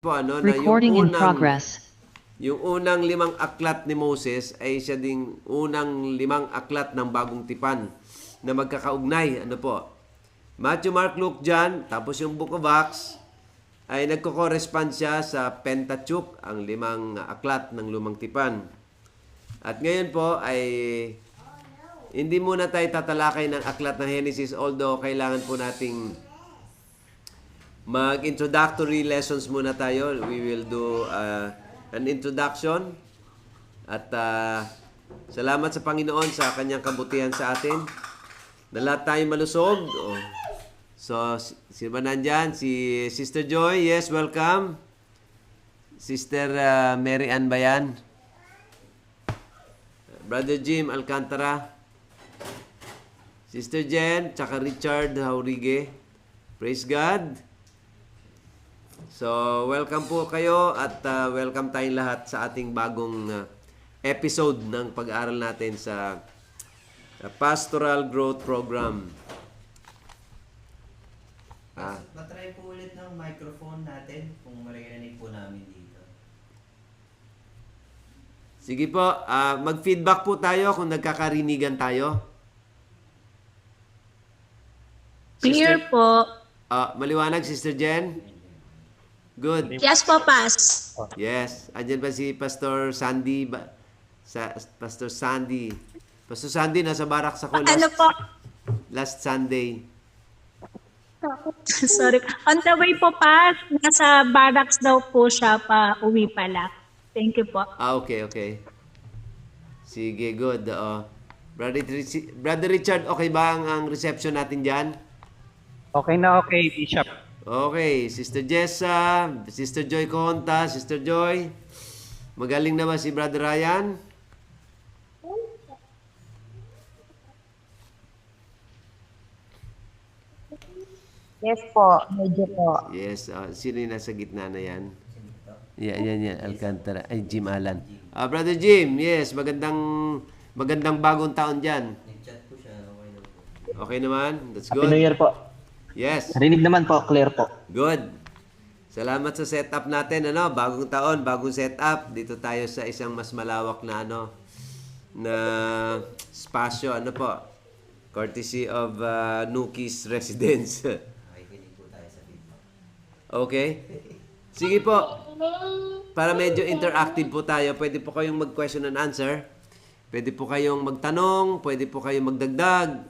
po ano na Recording in progress. yung unang 5 aklat ni Moses ay siya ding unang 5 aklat ng bagong tipan na magkakaugnay. Ano po? Matthew, Mark, Luke, John, tapos yung Book of Acts ay nagko-correspond siya sa Pentateuch, ang 5 aklat ng lumang tipan. At ngayon po ay hindi muna tayo tatalakay ng aklat ng Genesis, although kailangan po nating mag-introductory lessons muna tayo. We will do an introduction. At salamat sa Panginoon sa kanyang kabutihan sa atin. Na lahat tayo malusog. Oh. So, sino ba nandyan? Si Sister Joy. Yes, welcome. Sister Mary Ann Bayan. Brother Jim Alcantara. Sister Jen, tsaka Richard Haurige. Praise God. So, welcome po kayo at welcome tayong lahat sa ating bagong episode ng pag-aaral natin sa Pastoral Growth Program. Matry po ulit ng microphone natin kung maririnig po namin dito. Sige po, mag-feedback po tayo kung nagkakarinigan tayo. Clear po. Maliwanag, Sister Jen? Good. Yes po, Pas. Yes. Andyan ba si Pastor Sandy? Pastor Sandy. Pastor Sandy, nasa barracks ako Ano po? last Sunday. Sorry. On the way po, Pas. Nasa barracks daw po siya pa uwi pala. Thank you po. Okay. Sige, good. Brother Richard, okay ba ang reception natin dyan? Okay na okay, Bishop. Okay, Sister Jessa, Sister Joy Conta, Sister Joy. Magaling na ba si Brother Ryan? Yes po, medyo po. Yes, sino yung nasa gitna na yan? Yan, Alcantara. Ay, Jim Alan. Brother Jim, yes, magandang bagong taon dyan. Nag-chat po siya, okay na po. Okay naman? That's Happy New good. Year po. Yes, Narinig naman po, clear po. good. Salamat sa setup natin, bagong taon, bagong setup. Dito tayo sa isang mas malawak na na spasyo, courtesy of Nuki's Residence. Makikinig po tayo sa feedback. Okay? Sige po. Para medyo interactive po tayo, pwede po kayong mag-question and answer. Pwede po kayong magtanong, pwede po kayong magdagdag.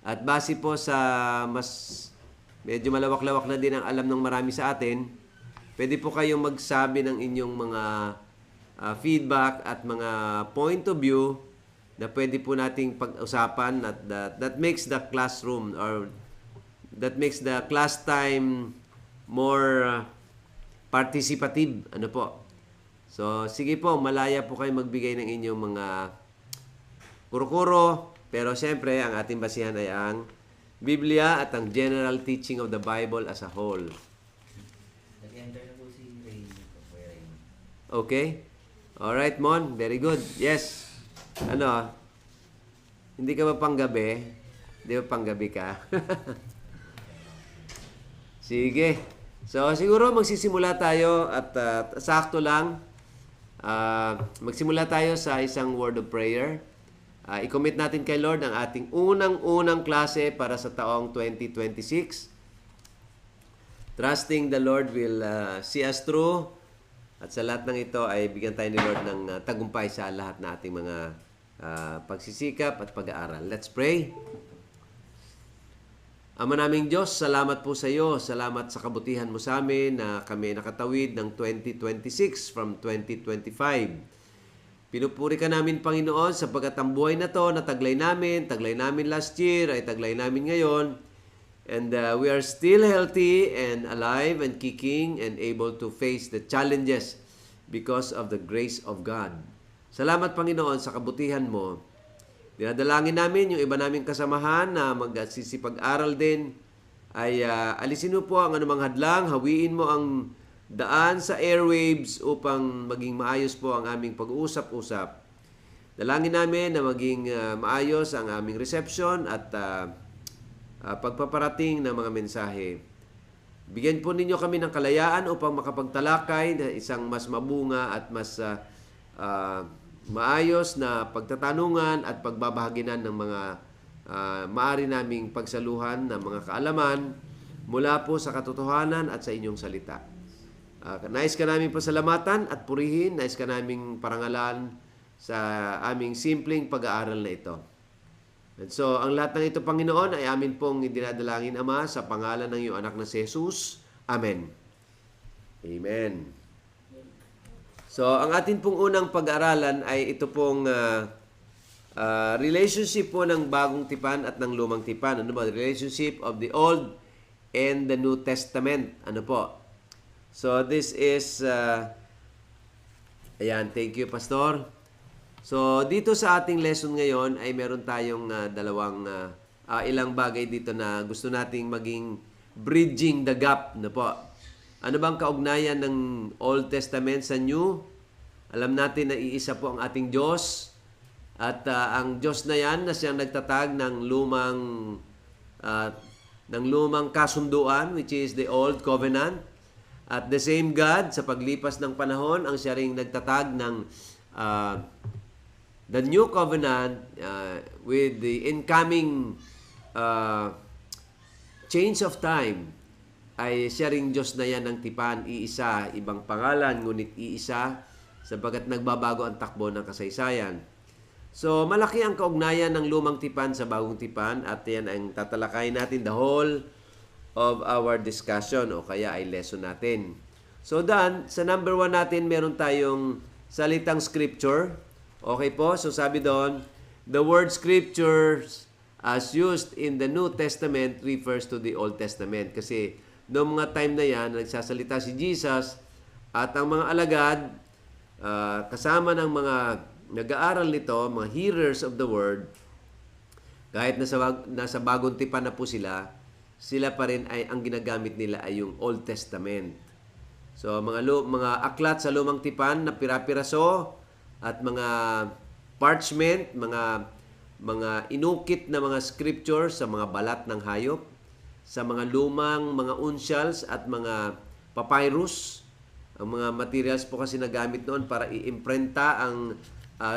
At base po sa medyo malawak-lawak na din ang alam ng marami sa atin, pwede po kayong magsabi ng inyong mga feedback at mga point of view na pwede po nating pag-usapan at that makes the classroom or that makes the class time more participative. So, sige po, malaya po kayo magbigay ng inyong mga kuro-kuro, pero siyempre, ang ating basihan ay ang Biblia at ang general teaching of the Bible as a whole. Nag-enter na po si Raymond. Kuya Raymond. Okay? Alright, Mon. Very good. Yes. Hindi ka ba panggabi? Hindi ba panggabi ka? Sige. So, siguro magsisimula tayo at sakto lang. Magsimula tayo sa isang word of prayer. I-commit natin kay Lord ang ating unang-unang klase para sa taong 2026. Trusting the Lord will see us through. At sa lahat ng ito ay bigyan tayo ni Lord ng tagumpay sa lahat na ating mga pagsisikap at pag-aaral. Let's pray. Ama naming Diyos, salamat po sa iyo. Salamat sa kabutihan mo sa amin na kami nakatawid ng 2026 from 2025. Pinupuri ka namin, Panginoon, sapagkat ang buhay na to na taglay namin last year, ay taglay namin ngayon. And we are still healthy and alive and kicking and able to face the challenges because of the grace of God. Salamat, Panginoon, sa kabutihan mo. Dinadalangin namin yung iba naming kasamahan na magsisipag-aral din ay alisin mo po ang anumang hadlang, hawiin mo ang daan sa airwaves upang maging maayos po ang aming pag-uusap-usap. Dalangin namin na maging maayos ang aming reception at pagpaparating ng mga mensahe. Bigyan po ninyo kami ng kalayaan upang makapagtalakay na isang mas mabunga at mas maayos na pagtatanungan at pagbabahaginan ng mga maaari naming pagsaluhan ng mga kaalaman mula po sa katotohanan at sa inyong salita. Nais ka namin pasalamatan at purihin, nais ka naming parangalan sa aming simpleng pag-aaral na ito. And so, ang lahat ng ito, Panginoon, ay amin pong idinadalangin, Ama, sa pangalan ng iyong anak na si Jesus. Amen. Amen. So, ang atin pong unang pag-aralan ay ito pong relationship po ng bagong tipan at ng lumang tipan. Ano ba? Relationship of the Old and the New Testament. Ano po? So, this is... ayan, thank you, Pastor. So, dito sa ating lesson ngayon ay meron tayong ilang bagay dito na gusto nating maging bridging the gap. Ano po? Ano bang kaugnayan ng Old Testament sa New? Alam natin na iisa po ang ating Diyos. At ang Diyos na yan na siyang nagtatag ng lumang kasunduan, which is the Old Covenant. At the same God, sa paglipas ng panahon, ang siya ring nagtatag ng the New Covenant with the incoming change of time, ay siya ring Diyos na yan ng tipan, iisa, ibang pangalan, ngunit iisa, sapagat nagbabago ang takbo ng kasaysayan. So, malaki ang kaugnayan ng lumang tipan sa bagong tipan at yan ang tatalakayin natin the whole of our discussion o kaya ay lesson natin. So, Dan, sa number 1 natin, meron tayong salitang scripture. Okay po? So, sabi doon, the word scriptures as used in the New Testament refers to the Old Testament. Kasi noong mga time na yan, nagsasalita si Jesus at ang mga alagad, kasama ng mga nag-aaral nito, mga hearers of the word, kahit nasa bagong tipan na po sila pa rin ay ang ginagamit nila ay yung Old Testament. So mga aklat sa lumang tipan na pira-piraso at mga parchment, mga inukit na mga scriptures sa mga balat ng hayop, sa mga lumang mga uncials at mga papyrus. Ang mga materials po kasi nagamit noon para i-imprenta ang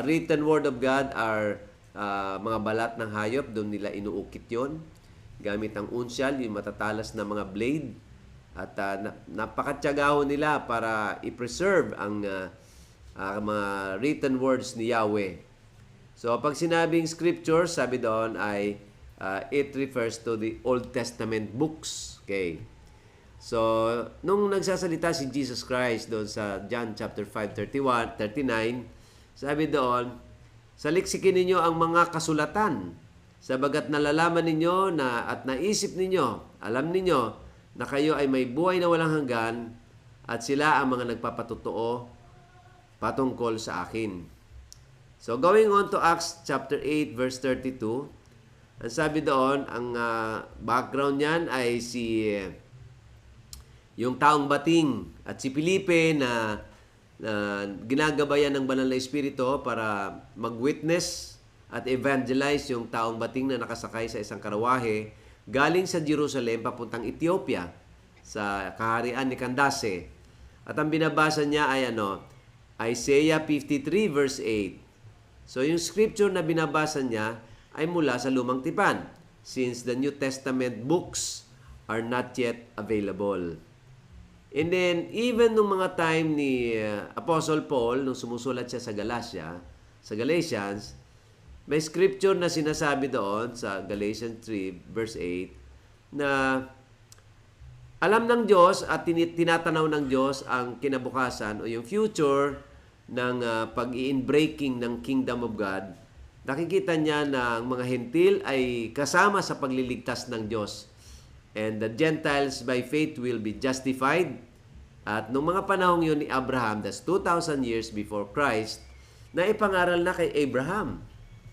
written word of God are mga balat ng hayop, doon nila inuukit yon gamit ang unsyal, yung matatalas na mga blade. At napakatyagaho nila para i-preserve ang mga written words ni Yahweh. So, pag sinabing scripture, sabi doon ay it refers to the Old Testament books. Okay. So, nung nagsasalita si Jesus Christ doon sa John chapter 5:39, sabi doon, saliksikin ninyo ang mga kasulatan, sabagat nalalaman ninyo na at naisip ninyo, alam ninyo na kayo ay may buhay na walang hanggan at sila ang mga nagpapatotoo patungkol sa akin. So, going on to Acts chapter 8 verse 32, ang sabi doon, ang background niyan ay yung taong bating at si Felipe na ginagabayan ng banal na espiritu para mag-witness at evangelize yung taong bating na nakasakay sa isang karawahe galing sa Jerusalem papuntang Ethiopia sa kaharian ni Candace. At ang binabasa niya ay Isaiah 53 verse 8. So yung scripture na binabasa niya ay mula sa lumang tipan, since the New Testament books are not yet available. And then, even nung mga time ni Apostle Paul, nung sumusulat siya sa Galatians, may scripture na sinasabi doon sa Galatians 3 verse 8 na alam ng Diyos at tinatanaw ng Diyos ang kinabukasan o yung future ng pag-i-inbreaking ng kingdom of God. Nakikita niya na ang mga hentil ay kasama sa pagliligtas ng Diyos. And the Gentiles by faith will be justified. At nung mga panahong yun ni Abraham, that's 2,000 years before Christ, na ipangaral na kay Abraham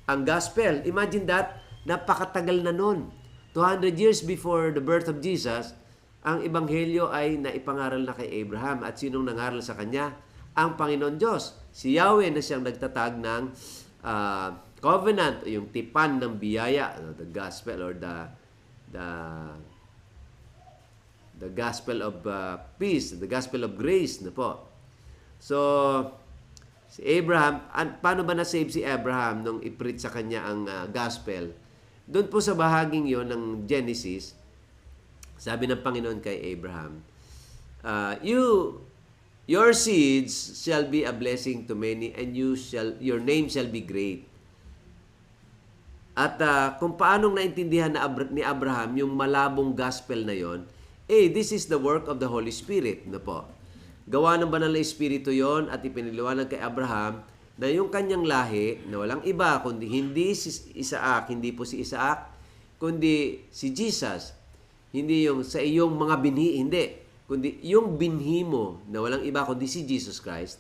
ang gospel. Imagine that, napakatagal na nun. 200 years before the birth of Jesus, ang ebanghelyo ay naipangaral na kay Abraham. At sinong nangaral sa kanya? Ang Panginoon Diyos. Si Yahweh na siyang nagtatag ng covenant, yung tipan ng biyaya, the gospel or the the gospel of peace, the gospel of grace na po. So, si Abraham, paano ba na-save si Abraham nung i-preach sa kanya ang gospel? Doon po sa bahaging yon ng Genesis, sabi ng Panginoon kay Abraham, your seeds shall be a blessing to many, and your name shall be great. At kung paanong naintindihan ni Abraham yung malabong gospel na yon, this is the work of the Holy Spirit na po. Gawa ng banal na Espiritu yon at ipiniliwanag kay Abraham na yung kanyang lahi na walang iba kundi hindi si Isaac, hindi po si Isaac, kundi si Jesus. Hindi yung sa iyong mga binhi, hindi. Kundi yung binhi mo na walang iba kundi si Jesus Christ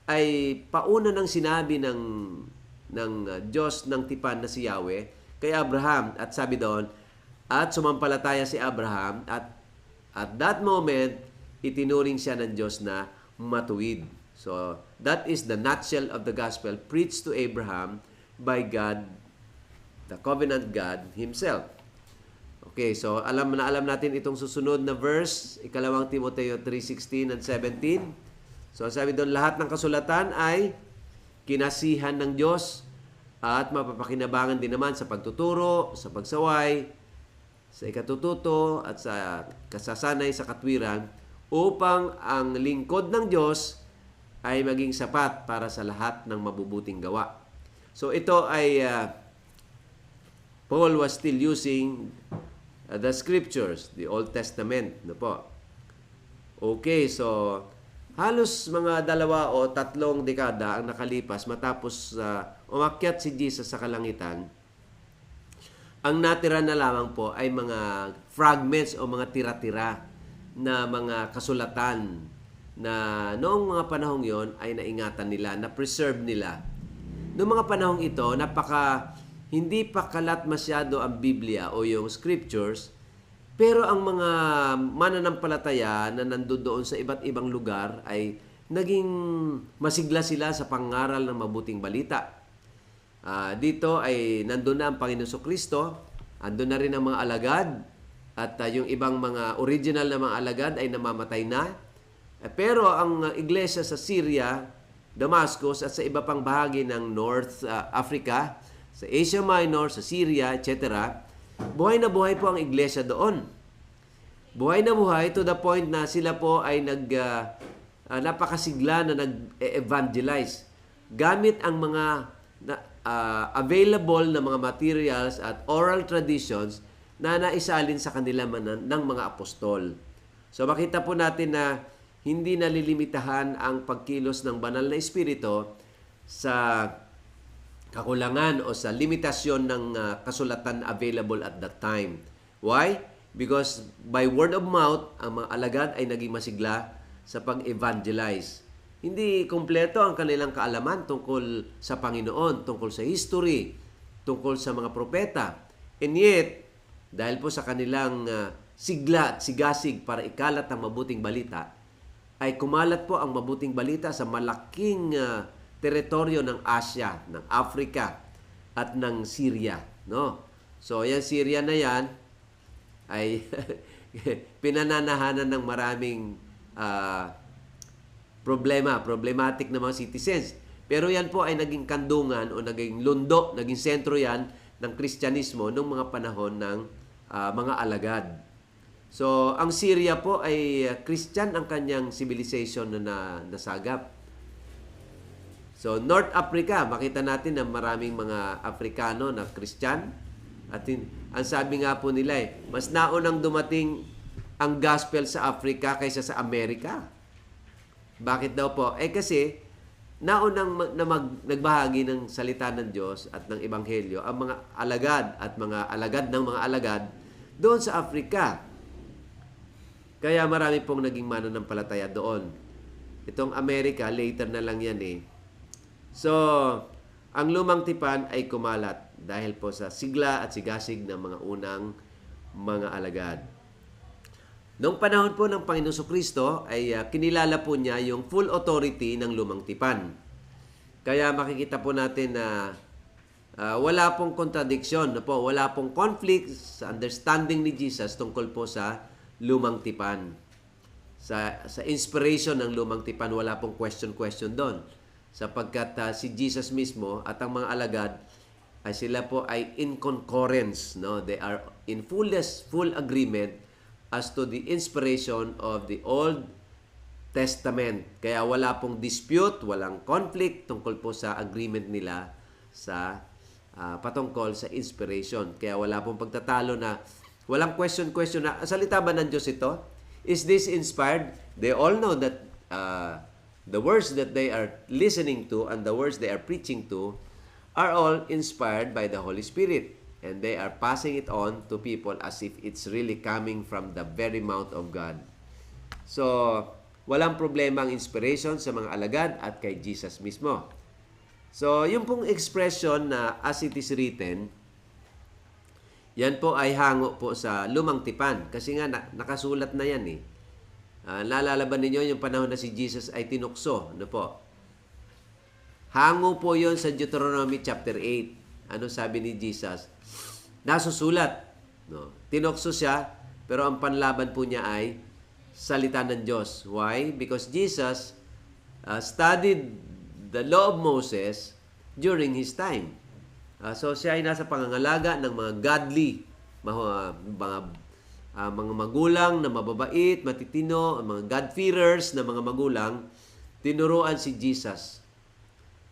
ay pauna ng sinabi ng Diyos ng tipan na si Yahweh kay Abraham. At sabi doon, at sumampalataya si Abraham at that moment, itinuring siya ng Diyos na matuwid. So, that is the nutshell of the gospel preached to Abraham by God, the covenant God Himself. Okay, so alam natin itong susunod na verse, 2 Timoteo 3:16 and 17. So, sabi doon, lahat ng kasulatan ay kinasihan ng Diyos at mapapakinabangan din naman sa pagtuturo, sa pagsaway, sa ikatututo at sa kasasanay sa katwiran upang ang lingkod ng Diyos ay maging sapat para sa lahat ng mabubuting gawa. So ito ay Paul was still using the scriptures, the Old Testament, no po. Okay, so halos mga 2 o 3 dekada ang nakalipas matapos umakyat si Jesus sa kalangitan. Ang natira na lamang po ay mga fragments o mga tira-tira na mga kasulatan na noong mga panahong yon ay naingatan nila, na-preserve nila. Noong mga panahong ito, hindi pa kalat masyado ang Biblia o yung scriptures, pero ang mga mananampalataya na nandoon sa iba't ibang lugar ay naging masigla sila sa pangaral ng mabuting balita. Dito ay nandun na ang Panginoon Kristo, andun na rin ang mga alagad, at yung ibang mga original na mga alagad ay namamatay na. Pero ang iglesia sa Syria, Damascus at sa iba pang bahagi ng North Africa, sa Asia Minor, sa Syria, etc., buhay na buhay po ang iglesia doon. Buhay na buhay to the point na sila po ay napakasigla na nag-evangelize gamit ang mga available na mga materials at oral traditions na naisalin sa kanila ng mga apostol. So makita po natin na hindi nalilimitahan ang pagkilos ng banal na espiritu sa kakulangan o sa limitasyon ng kasulatan available at that time. Why? Because by word of mouth, ang mga alagad ay naging masigla sa pag-evangelize. Hindi kumpleto ang kanilang kaalaman tungkol sa Panginoon, tungkol sa history, tungkol sa mga propeta. And yet, dahil po sa kanilang sigla at sigasig para ikalat ang mabuting balita, ay kumalat po ang mabuting balita sa malaking teritoryo ng Asia, ng Africa, at ng Syria. No? So, yan Syria na yan ay pinananahanan ng maraming problematic na mga citizens. Pero yan po ay naging kandungan o naging lundo, naging sentro yan ng Kristyanismo noong mga panahon ng mga alagad. So, ang Syria po ay Christian ang kanyang civilization na nasagap. So, North Africa, makita natin na maraming mga Afrikano na Christian. At ang sabi nga po nila mas naunang dumating ang gospel sa Africa kaysa sa Amerika. Bakit daw po? Kasi naunang nagbahagi ng salita ng Diyos at ng Ebanghelyo ang mga alagad at mga alagad ng mga alagad doon sa Africa. Kaya marami pong naging mananampalataya doon. Itong Amerika, later na lang yan So, ang lumang tipan ay kumalat dahil po sa sigla at sigasig ng mga unang mga alagad. Noong panahon po ng Panginoon Kristo ay kinilala po niya yung full authority ng lumang tipan. Kaya makikita po natin na wala pong contradiction, wala pong conflict sa understanding ni Jesus tungkol po sa lumang tipan. Sa inspiration ng lumang tipan, wala pong question doon. Sapagkat si Jesus mismo at ang mga alagad ay sila po ay in concurrence, no? They are in full agreement as to the inspiration of the Old Testament. Kaya wala pong dispute, walang conflict tungkol po sa agreement nila sa patungkol sa inspiration. Kaya wala pong pagtatalo na walang question na salita ba ng Diyos ito? Is this inspired? They all know that the words that they are listening to and the words they are preaching to are all inspired by the Holy Spirit. And they are passing it on to people as if it's really coming from the very mouth of God. So, walang problema ang inspiration sa mga alagad at kay Jesus mismo. So, yung pong expression na as it is written, yan po ay hango po sa lumang tipan. Kasi nga, nakasulat na yan eh. Naalala ba ninyo yung panahon na si Jesus ay tinukso? Ano po? Hango po yon sa Deuteronomy chapter 8. Ano sabi ni Jesus? Nasusulat. No? Tinukso siya, pero ang panlaban po niya ay salita ng Diyos. Why? Because Jesus studied the law of Moses during his time. So siya ay nasa pangangalaga ng mga godly, mga magulang na mababait, matitino, mga God-fearers na mga magulang, tinuruan si Jesus.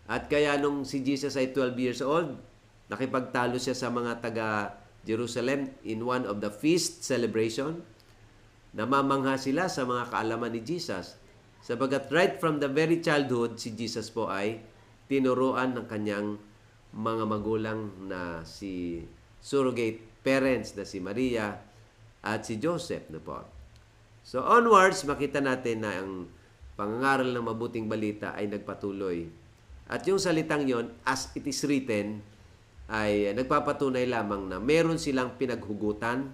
At kaya nung si Jesus ay 12 years old, nakipagtalo siya sa mga taga Jerusalem in one of the feast celebration. Namamangha sila sa mga kaalaman ni Jesus. Sabagat right from the very childhood, si Jesus po ay tinuruan ng kanyang mga magulang na si surrogate parents na si Maria at si Joseph. No po. So onwards, makita natin na ang pangangaral ng mabuting balita ay nagpatuloy. At yung salitang yon, as it is written, ay nagpapatunay lamang na meron silang pinaghugutan,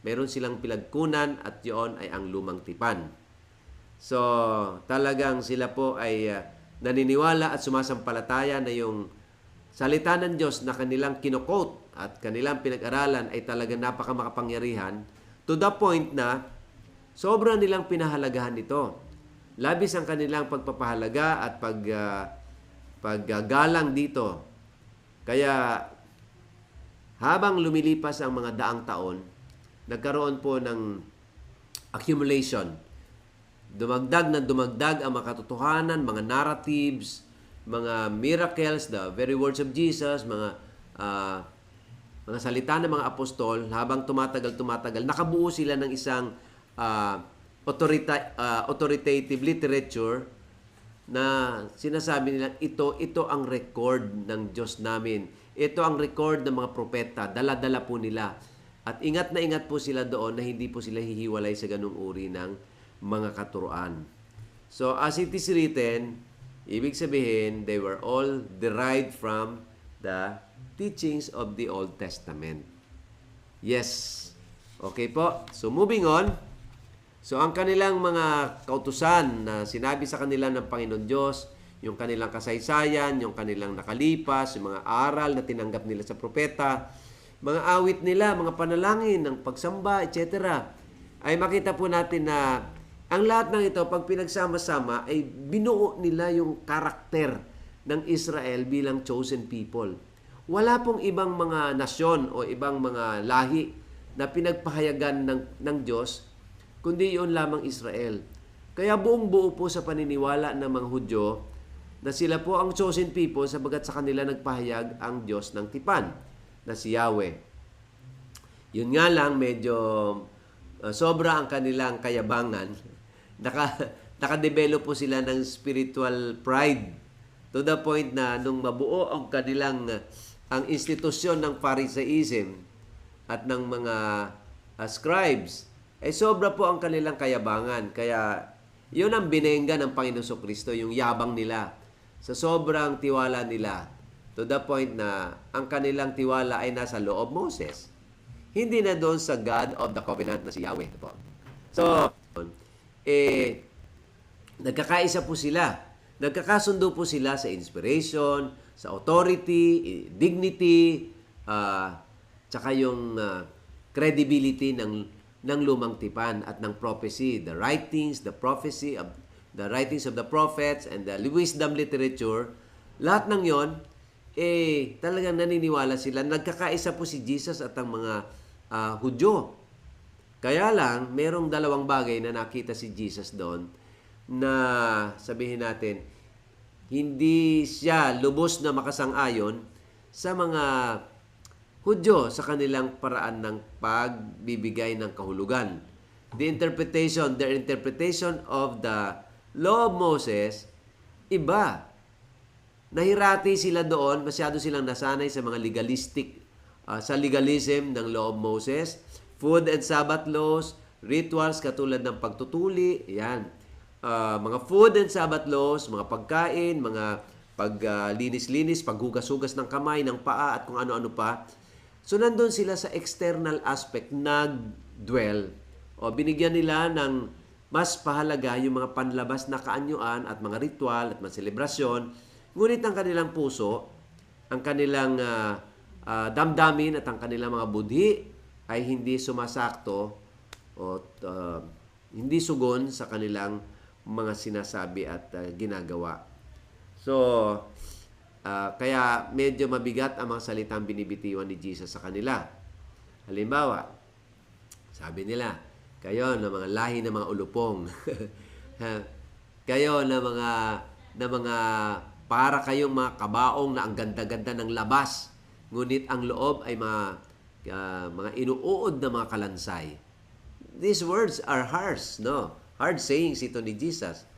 meron silang pinagkunan, at yon ay ang lumang tipan. So, talagang sila po ay naniniwala at sumasampalataya na yung salita ng Diyos na kanilang kinokote at kanilang pinag-aralan ay talagang napakamakapangyarihan to the point na sobra nilang pinahalagahan ito. Labis ang kanilang pagpapahalaga at paggagalang dito. Kaya habang lumilipas ang mga daang taon, nagkaroon po ng accumulation. Dumagdag ang mga katotohanan, mga narratives, mga miracles, the very words of Jesus, mga salita ng mga apostol. Habang tumatagal, nakabuo sila ng isang authoritative literature na sinasabi nila, ito ang record ng Diyos namin. Ito ang record ng mga propeta. Dala-dala po nila. At ingat na ingat po sila doon na hindi po sila hihiwalay sa ganung uri ng mga katuruan. So, as it is written, ibig sabihin, they were all derived from the teachings of the Old Testament. Yes. Okay po. So, moving on. So, ang kanilang mga kautusan na sinabi sa kanila ng Panginoon Diyos, yung kanilang kasaysayan, yung kanilang nakalipas, yung mga aral na tinanggap nila sa propeta, mga awit nila, mga panalangin, ng pagsamba, etc. ay makita po natin na ang lahat ng ito, pag pinagsama-sama, ay binuo nila yung karakter ng Israel bilang chosen people. Wala pong ibang mga nasyon o ibang mga lahi na pinagpahayagan ng Diyos, kundi yun lamang Israel. Kaya buong-buo po sa paniniwala ng mga Hudyo na sila po ang chosen people sabagat sa kanila nagpahayag ang Diyos ng tipan na si Yahweh. Yun nga lang, medyo sobra ang kanilang kayabangan. Nakadevelop po sila ng spiritual pride to the point na nung mabuo ang kanilang ang institusyon ng Pharisaism at ng mga scribes, ay sobra po ang kanilang kayabangan. Kaya yun ang binengga ng Panginoon Kristo, yung yabang nila sa sobrang tiwala nila to the point na ang kanilang tiwala ay nasa law of Moses. Hindi na doon sa God of the Covenant na si Yahweh. So, nagkakaisa po sila. Nagkakasundo po sila sa inspiration, sa authority, dignity, tsaka yung credibility ng ng lumang tipan at ng prophecy, the writings, the prophecy of the writings of the prophets and the wisdom literature, lahat ng yon talagang naniniwala sila. Nagkakaisa po si Jesus at ang mga Hudyo. Kaya lang, merong dalawang bagay na nakita si Jesus doon na sabihin natin, hindi siya lubos na makasang-ayon sa mga Hudyo sa kanilang paraan ng pagbibigay ng kahulugan. Their interpretation of the law of Moses, iba. Nahirati sila doon, masyado silang nasanay sa mga sa legalism ng law of Moses, food and Sabbath laws, rituals katulad ng pagtutuli, yan. Mga food and Sabbath laws, mga pagkain, mga paglinis-linis, paghugas-hugas ng kamay, ng paa, at kung ano-ano pa. So, nandun sila sa external aspect, nag-dwell. O, binigyan nila ng mas pahalaga yung mga panlabas na kaanyuan at mga ritual at mga selebrasyon. Ngunit ang kanilang puso, ang kanilang damdamin at ang kanilang mga budhi ay hindi sumasakto o hindi sugon sa kanilang mga sinasabi at ginagawa. So, kaya medyo mabigat ang mga salitang binibitiwan ni Jesus sa kanila. Halimbawa, sabi nila, kayo na mga lahi ng mga ulupong. Kayo na mga para kayong mga kabaong na ang ganda-ganda ng labas, ngunit ang loob ay mga inuuod na mga kalansay. These words are harsh, no? Hard sayings ito ni Jesus.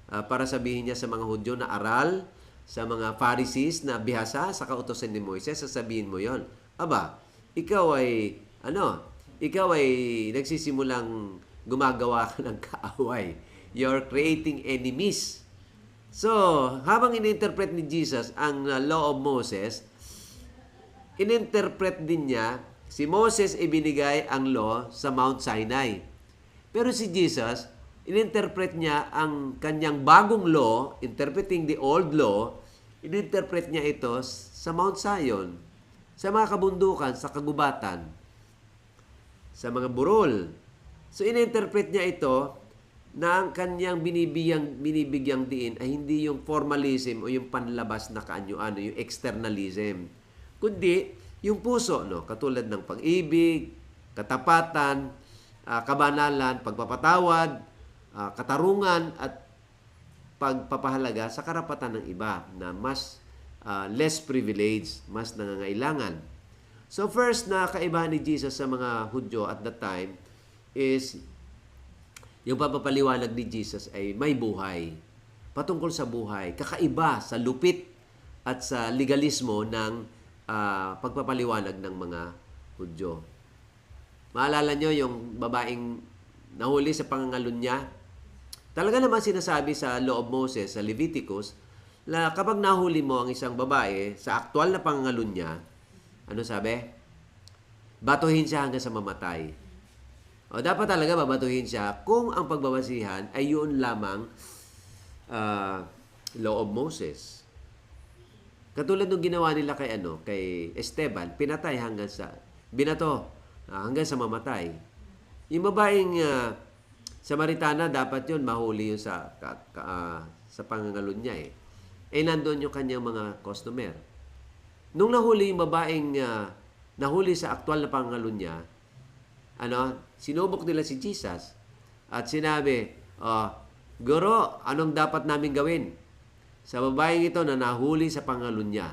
Para sabihin niya sa mga Hudyo na aral, sa mga Pharisees na bihasa sa kautosan ni Moises, sasabihin mo yon. Aba, ikaw ay nagsisimulang gumagawa ka ng kaaway. You're creating enemies. So, habang ininterpret ni Jesus ang law of Moses, ininterpret din niya, si Moses ibinigay ang law sa Mount Sinai. Pero si Jesus, ininterpret niya ang kanyang bagong law, interpreting the old law, ininterpret niya ito sa Mount Zion, sa mga kabundukan, sa kagubatan, sa mga burol. So, ininterpret niya ito na ang kanyang binibigyang diin ay hindi yung formalism o yung panlabas na kaanyuan o yung externalism, kundi yung puso, no? Katulad ng pag-ibig, katapatan, kabanalan, pagpapatawad, katarungan at pagpapahalaga sa karapatan ng iba na mas less privileged, mas nangangailangan. So first na kaibahan ni Jesus sa mga Hudyo at that time is yung papapaliwanag ni Jesus ay may buhay. Patungkol sa buhay. Kakaiba sa lupit at sa legalismo ng pagpapaliwanag ng mga Hudyo. Maalala nyo yung babaeng nahuli sa pangangalunya? Talaga naman sinasabi sa Law of Moses, sa Leviticus, na kapag nahuli mo ang isang babae sa aktual na pangangalunya, ano sabi? Batuhin siya hanggang sa mamatay. O dapat talaga babatuhin siya kung ang pagbabasihan ay yun lamang Law of Moses. Katulad ng ginawa nila kay Esteban, pinatay binato hanggang sa mamatay. Yung babaeng Samaritana, dapat yun mahuli yun sa pangangalunya eh. Nandun yung kanyang mga customer. Nung nahuli yung babaeng nahuli sa aktual na pangangalunya, sinubok nila si Jesus at sinabi, Guro, anong dapat namin gawin sa babaeng ito na nahuli sa pangalunya?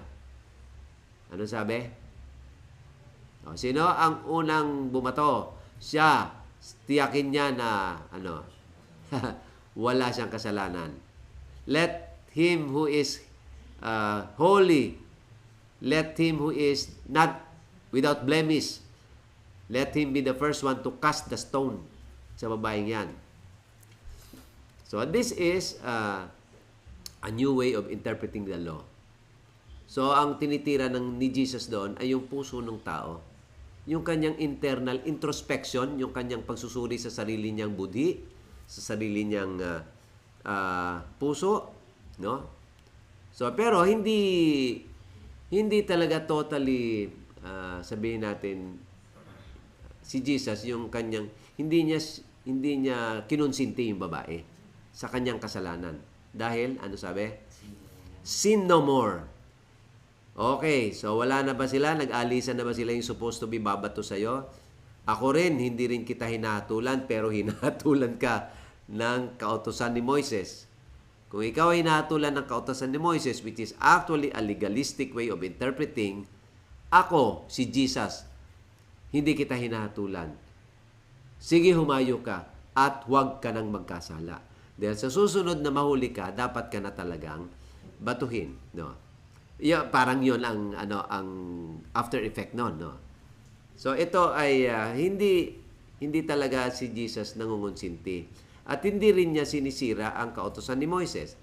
Ano sabi? Sino ang unang bumato? Siya, tiyakin niya na wala siyang kasalanan. Let him who is holy, let him who is not without blemish, let him be the first one to cast the stone sa babaeng yan. So this is a new way of interpreting the law. So ang tinitira ni Jesus doon ay yung puso ng tao. Yung kanyang internal introspection, yung kanyang pagsusuri sa sarili niyang budhi, sa sarili niyang puso, no? So pero hindi talaga totally sabihin natin si Jesus yung kanyang hindi niya kinonsinti yung babae sa kanyang kasalanan. Dahil, ano sabi? Sin no more. Okay, so wala na ba sila? Nag-alisan na ba sila yung supposed to be babato sa'yo? Ako rin, hindi rin kita hinahatulan, pero hinahatulan ka ng kautosan ni Moises. Kung ikaw ay hinahatulan ng kautosan ni Moises, which is actually a legalistic way of interpreting, ako, si Jesus, hindi kita hinahatulan. Sige, humayo ka at huwag ka nang magkasala. Dahil sa susunod na mahuli ka, dapat ka na talagang batuhin, no? Parang 'yon ang ang after effect noon, no. So ito ay hindi talaga si Jesus nangungonsinti at hindi rin niya sinisira ang kautusan ni Moises.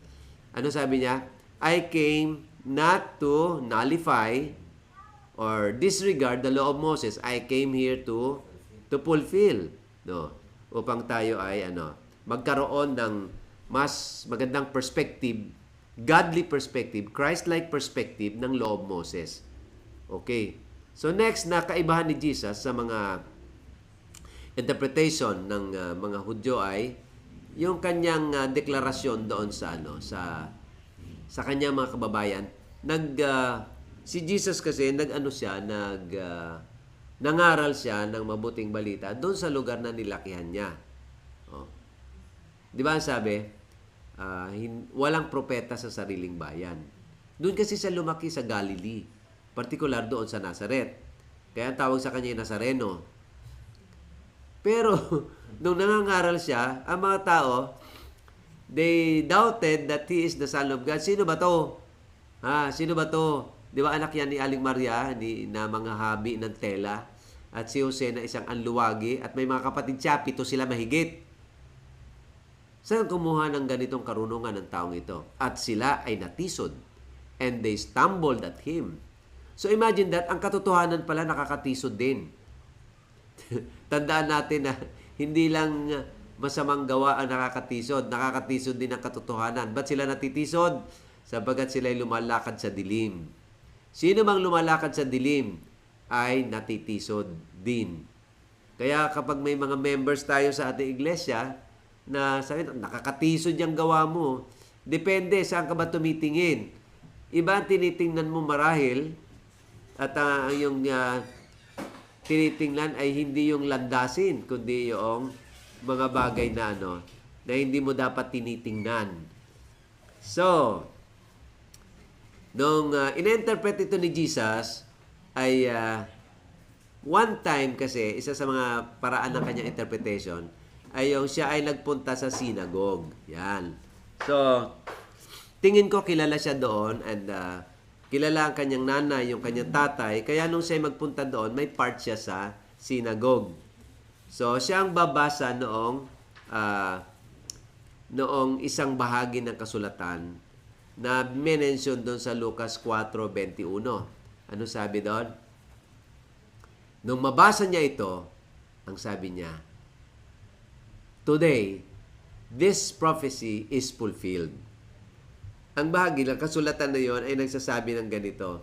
Ano sabi niya? I came not to nullify or disregard the law of Moses. I came here to fulfill, no. Upang tayo ay magkaroon ng mas magandang perspective, godly perspective, Christ-like perspective ng law of Moses. Okay. So next na kaibahan ni Jesus sa mga interpretation ng mga Hudyo ay yung kanyang deklarasyon doon sa sa kanyang mga kababayan. Si Jesus kasi nangaral siya ng mabuting balita doon sa lugar na nilakihan niya. Oh. 'Di ba ang sabi? Walang propeta sa sariling bayan. Doon kasi siya lumaki sa Galilee, partikular doon sa Nazaret. Kaya ang tawag sa kanya ay Nazareno. Pero nung nangangaral siya, ang mga tao, they doubted that he is the Son of God. Sino ba to? Sino ba to? Di ba anak yan ni Aling Maria, na mga habi ng tela, at si Jose na isang anluwagi, at may mga kapatid siya, 7 sila mahigit. Saan kumuha ng ganitong karunungan ng taong ito? At sila ay natisod, and they stumbled at him. So imagine that, ang katotohanan pala nakakatisod din. Tandaan natin na hindi lang masamang gawa ang nakakatisod din ang katotohanan. Ba't sila natitisod? Sabagat sila ay lumalakad sa dilim. Sino mang lumalakad sa dilim ay natitisod din. Kaya kapag may mga members tayo sa ating iglesia, na sabi, nakakatisod yung gawa mo, depende saan ka ba tumitingin. Iba tinitingnan mo marahil, at yung tinitingnan ay hindi yung landasin, kundi yung mga bagay na na hindi mo dapat tinitingnan. So, nung in-interpret ito ni Jesus, ay one time kasi, isa sa mga paraan ng kanyang interpretation, ay yung siya ay nagpunta sa synagogue. Yan. So, tingin ko kilala siya doon and kilala ang kanyang nanay, yung kanyang tatay. Kaya nung siya magpunta doon, may part siya sa synagogue. So, siya ang babasa noong isang bahagi ng kasulatan na mention doon sa Lucas 4:21. Ano sabi doon? Nung mabasa niya ito, ang sabi niya, today, this prophecy is fulfilled. Ang bahagi ng kasulatan na yon ay nagsasabi ng ganito,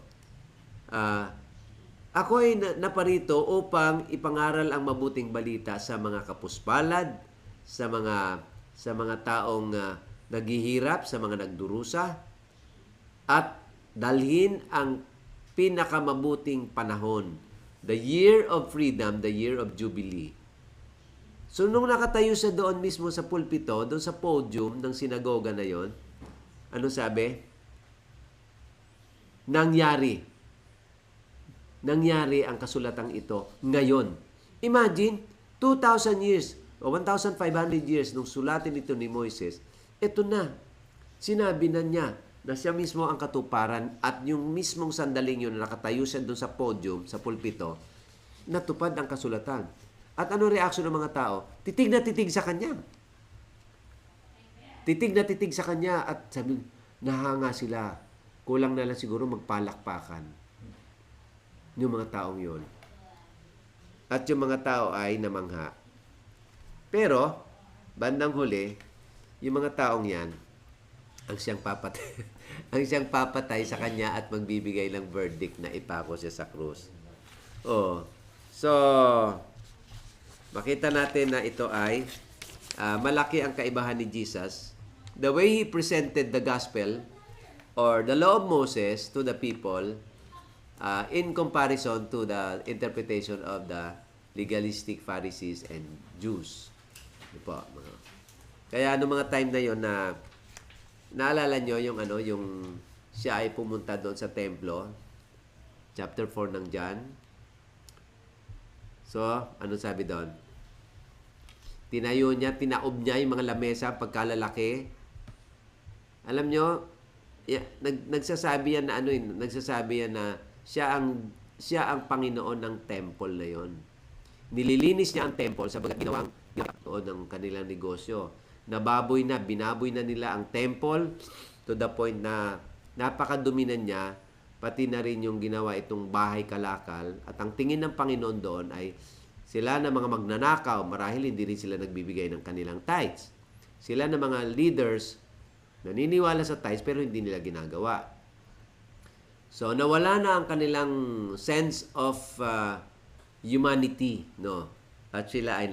ako ay naparito upang ipangaral ang mabuting balita sa mga kapuspalad, sa mga taong naghihirap, sa mga nagdurusa, at dalhin ang pinakamabuting panahon, the year of freedom, the year of jubilee. So, nung nakatayo siya doon mismo sa pulpito, doon sa podium ng sinagoga na yon, ano sabi? Nangyari ang kasulatang ito ngayon. Imagine, 2,000 years o 1,500 years nung sulatin ito ni Moises, ito na. Sinabi na niya na siya mismo ang katuparan at yung mismong sandaling yun na nakatayo siya doon sa podium, sa pulpito, natupad ang kasulatan. At ano reaksyon ng mga tao? Titig na titig sa kanya. Titig na titig sa kanya at sabi, nahanga sila. Kulang na lang siguro magpalakpakan. Yung mga taong yun. At yung mga tao ay namangha. Pero, bandang huli, yung mga taong yan, ang siyang papatay sa kanya at magbibigay ng verdict na ipako siya sa krus. Oh. So, makita natin na ito ay malaki ang kaibahan ni Jesus. The way He presented the gospel or the law of Moses to the people in comparison to the interpretation of the legalistic Pharisees and Jews. Ito po, kaya noong mga time na yon na naalala nyo yung siya ay pumunta doon sa templo, chapter 4 ng John. So, ano sabi doon? Tinayo niya, tinaob niya yung mga lamesa pagkalalaki. Alam nyo, nagsasabi yan na nagsasabi yan na siya ang Panginoon ng temple na yon. Nililinis niya ang temple sa ginawang ng kanilang negosyo. Binaboy na nila ang temple to the point na napakadumi na niya, pati na rin yung ginawa itong bahay kalakal. At ang tingin ng Panginoon doon ay sila na mga magnanakaw, marahil hindi rin sila nagbibigay ng kanilang tithes. Sila na mga leaders, naniniwala sa tithes pero hindi nila ginagawa. So nawala na ang kanilang sense of humanity, no? At sila ay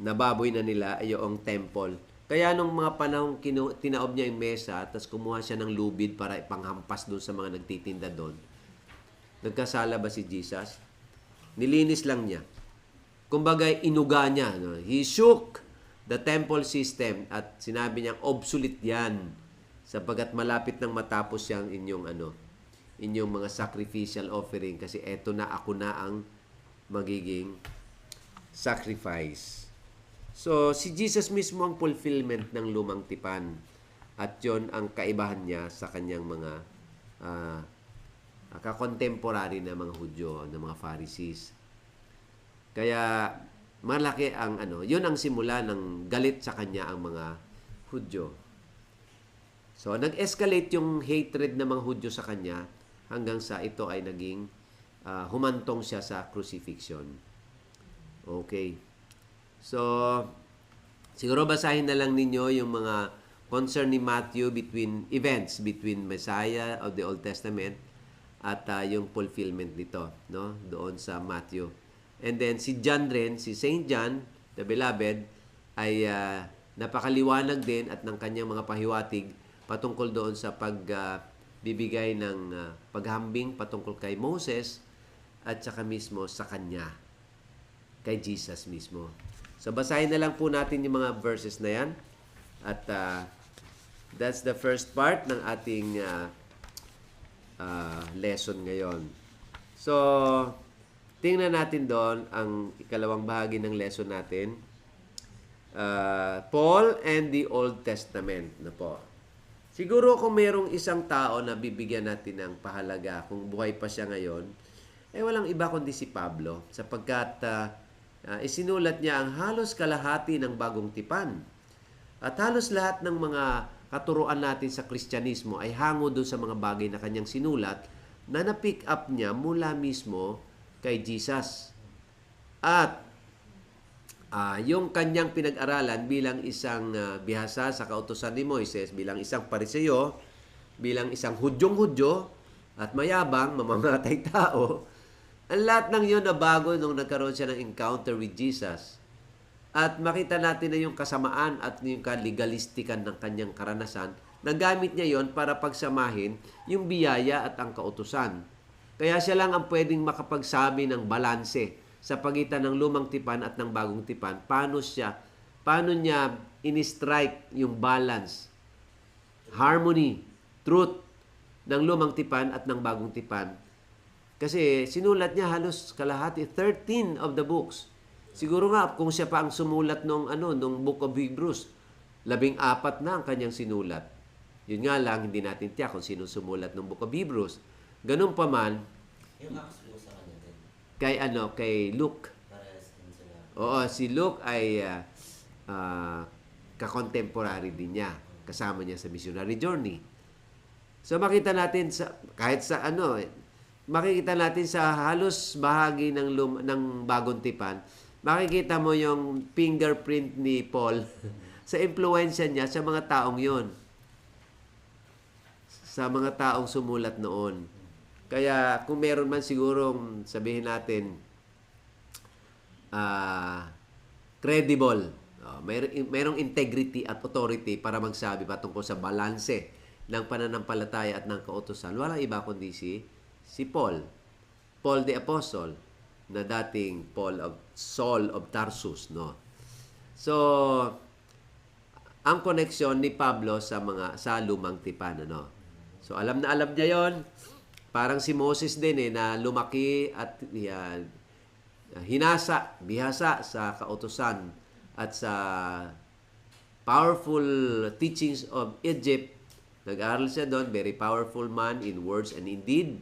nababoy na nila yung temple. Kaya nung mga panahong tinaob niya yung mesa, tapos kumuha siya ng lubid para ipanghampas doon sa mga nagtitinda doon. Nagkasala ba si Jesus? Nilinis lang niya. Kumbaga, inuga niya. No? He shook the temple system at sinabi niya, obsolete yan. Sapagkat malapit nang matapos yang inyong mga sacrificial offering kasi eto na, ako na ang magiging sacrifice. So, si Jesus mismo ang fulfillment ng lumang tipan. At yon ang kaibahan niya sa kanyang mga kakontemporary na mga Hudyo, na mga Pharisees. Kaya, malaki ang yun ang simula ng galit sa kanya ang mga Hudyo. So, nag-escalate yung hatred ng mga Hudyo sa kanya hanggang sa ito ay naging humantong siya sa crucifixion. Okay. So, siguro basahin na lang ninyo yung mga concern ni Matthew between Messiah of the Old Testament at yung fulfillment nito, no? Doon sa Matthew. And then si John rin, si Saint John, the beloved, ay napakaliwanag din at ng kanyang mga pahiwatig patungkol doon sa pagbibigay ng paghambing patungkol kay Moses at saka mismo sa kanya, kay Jesus mismo. So, basahin na lang po natin yung mga verses na yan. At that's the first part ng ating lesson ngayon. So, tingnan natin doon ang ikalawang bahagi ng lesson natin. Paul and the Old Testament na po. Siguro kung mayroong isang tao na bibigyan natin ng pahalaga, kung buhay pa siya ngayon, walang iba kundi si Pablo. Sapagkat isinulat niya ang halos kalahati ng Bagong Tipan. At halos lahat ng mga katuruan natin sa Kristyanismo ay hango doon sa mga bagay na kanyang sinulat na na-pick up niya mula mismo kay Jesus. At yung kanyang pinag-aralan bilang isang bihasa sa kautusan ni Moises, bilang isang Pariseo, bilang isang Hudyong-Hudyo, at mayabang, mamamatay tao, ang lahat ng yun na bago nung nagkaroon siya ng encounter with Jesus. At makita natin na yung kasamaan at yung kalegalistikan ng kanyang karanasan, nagamit niya yon para pagsamahin yung biyaya at ang kautusan. Kaya siya lang ang pwedeng makapagsabi ng balanse sa pagitan ng lumang tipan at ng bagong tipan. Paano niya in-strike yung balance, harmony, truth ng lumang tipan at ng bagong tipan. Kasi sinulat niya halos kalahati, 13 of the books. Siguro nga kung siya pa ang sumulat nung Book of Hebrews, 14 na ang kanyang sinulat. Yun nga lang, hindi natin tiyak kung sino sumulat ng Book of Hebrews. Ganun pa man, Yung Acts po sa kanya din. kay Luke. Parehas din sila. Oo, si Luke ay kakontemporary din niya. Kasama niya sa missionary journey. So makita natin makikita natin sa halos bahagi ng Bagong Tipan, makikita mo yung fingerprint ni Paul sa impluwensya niya sa mga taong yon. Sa mga taong sumulat noon. Kaya kung meron man sigurong sabihin natin credible, merong integrity at authority para magsabi patungkol sa balanse ng pananampalataya at ng kautusan, walang iba kundi si Paul. Paul the Apostle, na dating Saul of Tarsus, no? So, ang koneksyon ni Pablo sa lumang tipan, ano? So, alam na alam niya 'yon. Parang si Moses din na lumaki at bihasa sa kautusan at sa powerful teachings of Egypt. Nag-aral siya doon, very powerful man in words and in deed.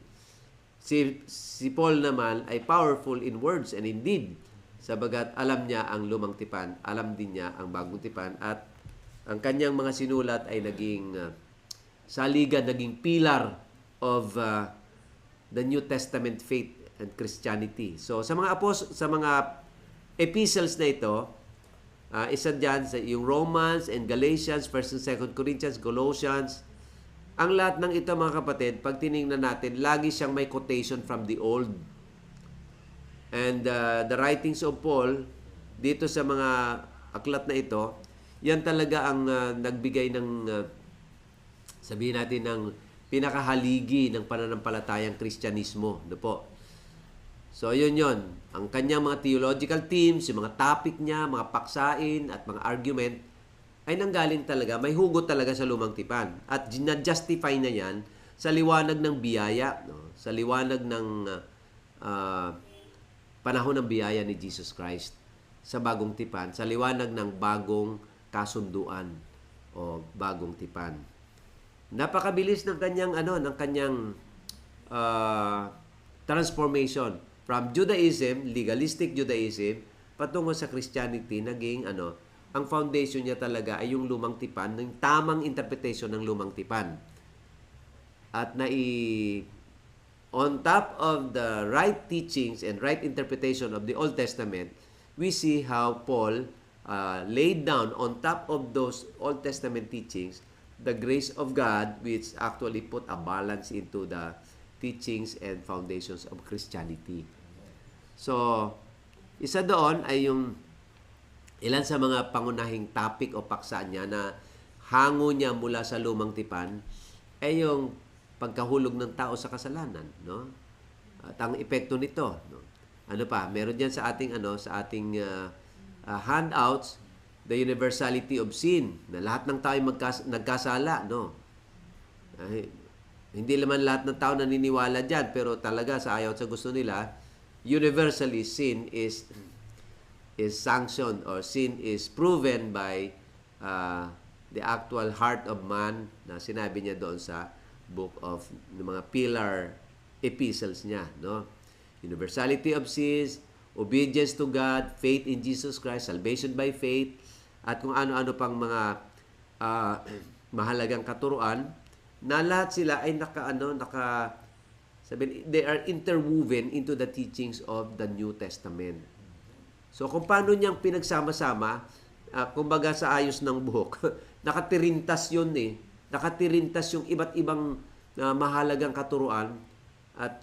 Si Paul naman ay powerful in words and in deed. Sabagat alam niya ang lumang tipan, alam din niya ang bagong tipan, at ang kanyang mga sinulat ay naging saligan, naging pillar of the New Testament faith and Christianity. So sa mga epistles na ito, isa diyan sa yung Romans and Galatians, 1st and 2nd Corinthians, Colossians. Ang lahat ng ito, mga kapatid, pag tiningnan natin, lagi siyang may quotation from the old. And the writings of Paul dito sa mga aklat na ito, yan talaga ang nagbigay ng sabihin natin ng pinakahaligi ng pananampalatayang Kristyanismo, no po. So yun. Ang kanyang mga theological themes, yung mga topic niya, mga paksain at mga argument ay nanggaling talaga, may hugot talaga sa lumang tipan. At na-justify na yan sa liwanag ng biyaya, no? Sa liwanag ng panahon ng biyaya ni Jesus Christ sa bagong tipan, sa liwanag ng bagong kasunduan o bagong tipan. Napakabilis ng kanyang transformation from Judaism, legalistic Judaism, patungo sa Christianity. Naging ang foundation niya talaga ay yung lumang tipan, ng tamang interpretation ng lumang tipan. At on top of the right teachings and right interpretation of the Old Testament, we see how Paul laid down on top of those Old Testament teachings the grace of God, which actually put a balance into the teachings and foundations of Christianity. So, isa doon ay yung ilan sa mga pangunahing topic o paksa niya na hango niya mula sa lumang tipan ay yung pagkahulog ng tao sa kasalanan, no? At ang epekto nito, no? Ano pa? Meron diyan sa ating handouts, the universality of sin, na lahat ng tao ay nagkasala, no? Hindi naman lahat ng tao naniniwala diyan, pero talaga sa ayaw at sa gusto nila, universally sin is sanctioned, or sin is proven by the actual heart of man, na sinabi niya doon sa book of ng mga pillar epistles niya, no? Universality of sins, obedience to God, faith in Jesus Christ, salvation by faith, at kung ano-ano pang mga mahalagang katuruan, na lahat sila ay they are interwoven into the teachings of the New Testament. So kung paano niyang pinagsama-sama, kumbaga sa ayos ng buhok, nakatirintas yun nakatirintas yung iba't ibang mahalagang katuruan, at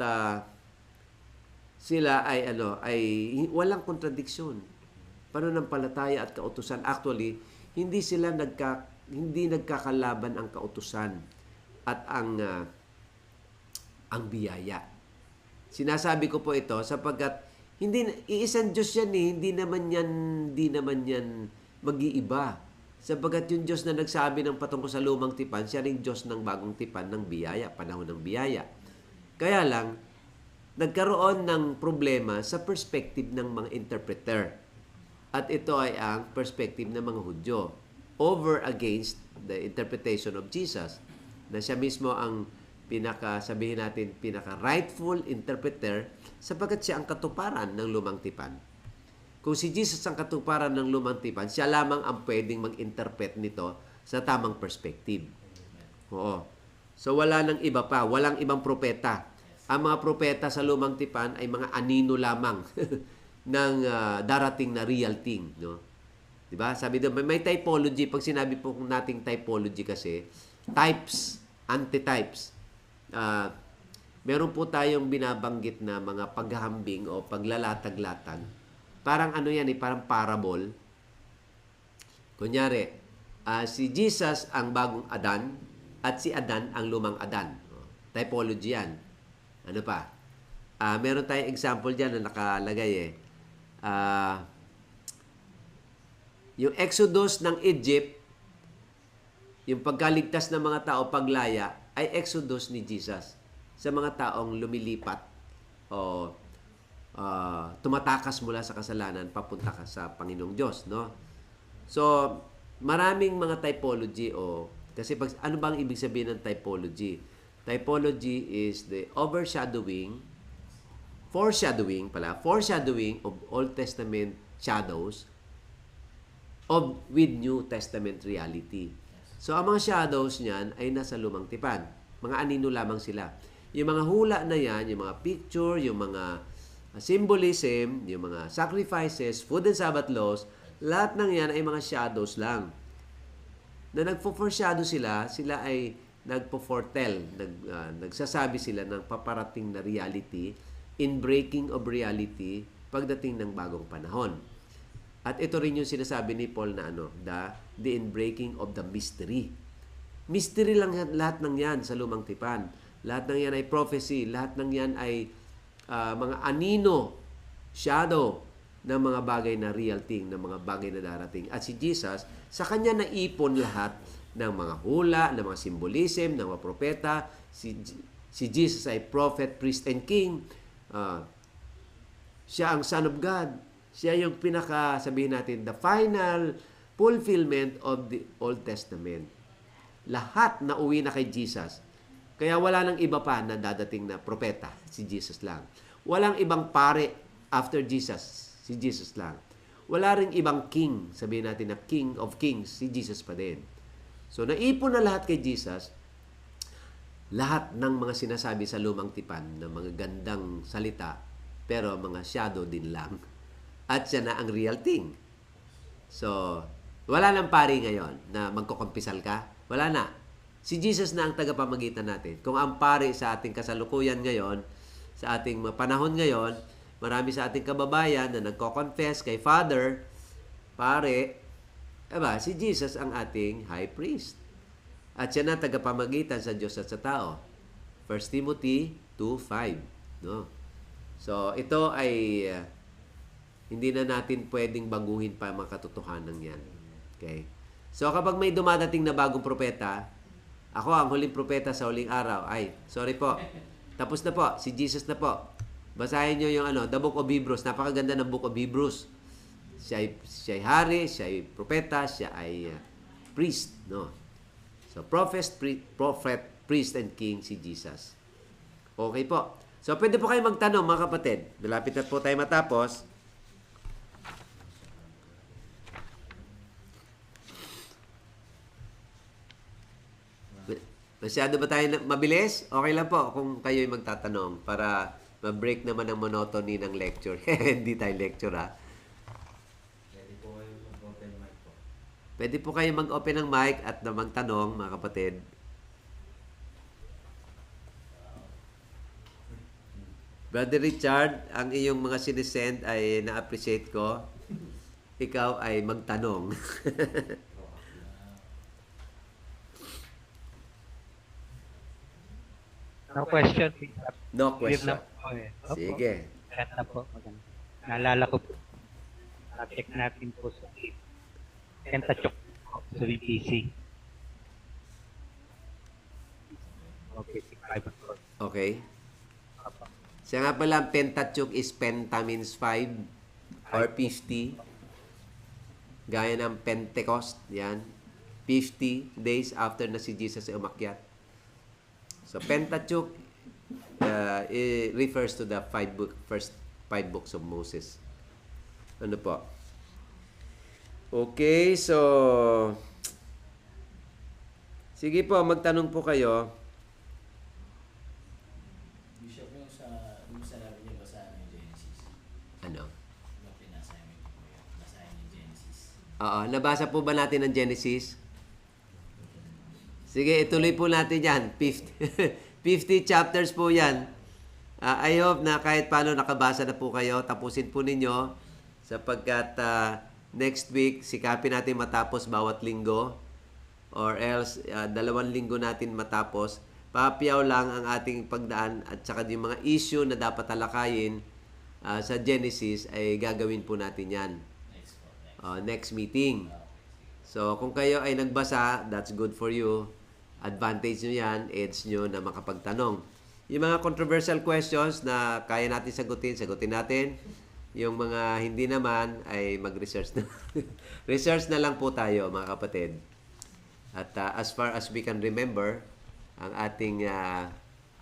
sila ay walang kontradiksyon. Pananampalataya at kautusan, actually hindi nagkakalaban ang kautusan at ang biyaya. Sinasabi ko po ito sapagkat iisang Diyos yan, hindi naman yan mag-iiba. Sapagkat yung Diyos na nagsabi ng patungkol sa lumang tipan, siya ring Diyos ng bagong tipan, ng biyaya, panahon ng biyaya. Kaya lang, nagkaroon ng problema sa perspective ng mga interpreter. At ito ay ang perspective ng mga Hudyo over against the interpretation of Jesus, na siya mismo ang pinaka-rightful interpreter, sapagkat siya ang katuparan ng lumang tipan. Kung si Jesus ang katuparan ng lumang tipan, siya lamang ang pwedeng mag-interpret nito sa tamang perspective. Oo. So wala nang iba pa, walang ibang propeta. Ang mga propeta sa lumang tipan ay mga anino lamang ng darating na real thing, no? 'Di ba? Sabi doon, may typology. Pag sinabi po nating typology kasi, types, antitypes. meron po tayong binabanggit na mga paghahambing o paglalatag-latag. Parang ano yan parang parable. Kunyari, si Jesus ang bagong Adan at si Adan ang lumang Adan. Typology yan. Ano pa? Meron tayong example dyan na nakalagay yung Exodus ng Egypt, yung pagkaligtas ng mga tao paglaya, ay Exodus ni Jesus sa mga taong lumilipat o tumatakas mula sa kasalanan papunta ka sa Panginoong Diyos, no? So, maraming mga typology kasi ano bang ibig sabihin ng typology? Typology is the foreshadowing of Old Testament shadows with New Testament reality. So, ang mga shadows niyan ay nasa lumang tipan. Mga anino lamang sila. Yung mga hula na yan, yung mga picture, yung mga symbolism, yung mga sacrifices, food and Sabbath laws, lahat ng yan ay mga shadows lang. Na nagpo-foreshadow sila ay nagpo-foretell, nagsasabi sila ng paparating na reality, in breaking of reality, pagdating ng bagong panahon. At ito rin yung sinasabi ni Paul na the inbreaking of the mystery. Mystery lang lahat ng yan sa lumang tipan. Lahat ng yan ay prophecy. Lahat ng yan ay mga anino, shadow ng mga bagay na real thing, ng mga bagay na darating. At si Jesus, sa kanya naipon lahat ng mga hula, ng mga symbolism, ng mga propeta. Si Jesus ay prophet, priest, and king. Siya ang Son of God. Siya yung sabihin natin, the final fulfillment of the Old Testament. Lahat na uwi na kay Jesus. Kaya wala nang iba pa na dadating na propeta, si Jesus lang. Walang ibang pare after Jesus, si Jesus lang. Wala ring ibang king, sabihin natin na King of Kings, si Jesus pa din. So naipon na lahat kay Jesus, lahat ng mga sinasabi sa lumang tipan, ng mga gandang salita, pero mga shadow din lang. At siya na ang real thing. So, wala nang pari ngayon na magkukumpisal ka. Wala na. Si Jesus na ang tagapamagitan natin. Kung ang pari sa ating kasalukuyan ngayon, sa ating panahon ngayon, marami sa ating kababayan na nagko-confess kay Father, pare, si Jesus ang ating high priest. At siya na tagapamagitan sa Diyos at sa tao. 1 Timothy 2:5. No? So, ito ay hindi na natin pwedeng baguhin pa mga katotohanan yan. Okay? So, kapag may dumadating na bagong propeta, ako ang huling propeta sa huling araw. Sorry po. Tapos na po. Si Jesus na po. Basahin nyo yung The Book of Hebrews. Napakaganda ng Book of Hebrews. Siya ay hari, siya ay propeta, siya ay priest. No? So, prophet, priest, and king si Jesus. Okay po. So, pwede po kayo magtanong mga kapatid. Malapit na po tayo matapos. Masyado ba tayo mabilis? Okay lang po kung kayo'y magtatanong para ma-break naman ang monotony ng lecture. Hindi tayo lecture, ha? Pwede po kayo mag-open mic po. Pwede po kayo mag-open ng mic at na magtanong, mga kapatid. Brother Richard, ang iyong mga sinisend ay na-appreciate ko. Ikaw ay magtanong. No question, Bishop. No Clear question. na po eh. Opo. Sige. Lahat na po. Maganda. Naalala ko po. Na-check natin po sa Pentateuch sa VPC. Okay, 5. Okay. Opo. Siya nga pala, ang Pentateuch is penta means 5 or 50. Gaya ng Pentecost. Yan. 50 days after na si Jesus ay umakyat. So, Pentateuch it refers to the first 5 books of Moses. Ano po? Okay, so sige po, magtanong po kayo. Bishop, yung sinabi niyo basahin yung Genesis. Ano? Yung pinasahin mo po yun, basahin yung Genesis. Oo, nabasa po ba natin ang Genesis? Sige, ituloy po natin yan. 50 chapters po yan. I hope na kahit paano nakabasa na po kayo. Tapusin po ninyo sapagkat next week sikapin natin matapos bawat linggo or else 2 linggo natin matapos. Papiyaw lang ang ating pagdaan at saka yung mga issue na dapat talakayin sa Genesis ay gagawin po natin yan. Next po. Next meeting. So, kung kayo ay nagbasa, that's good for you. Advantage nyo yan, aids nyo na makapagtanong. Yung mga controversial questions na kaya natin sagutin natin. Yung mga hindi naman, ay mag-research na. Research na lang po tayo, mga kapatid. At as far as we can remember, ang ating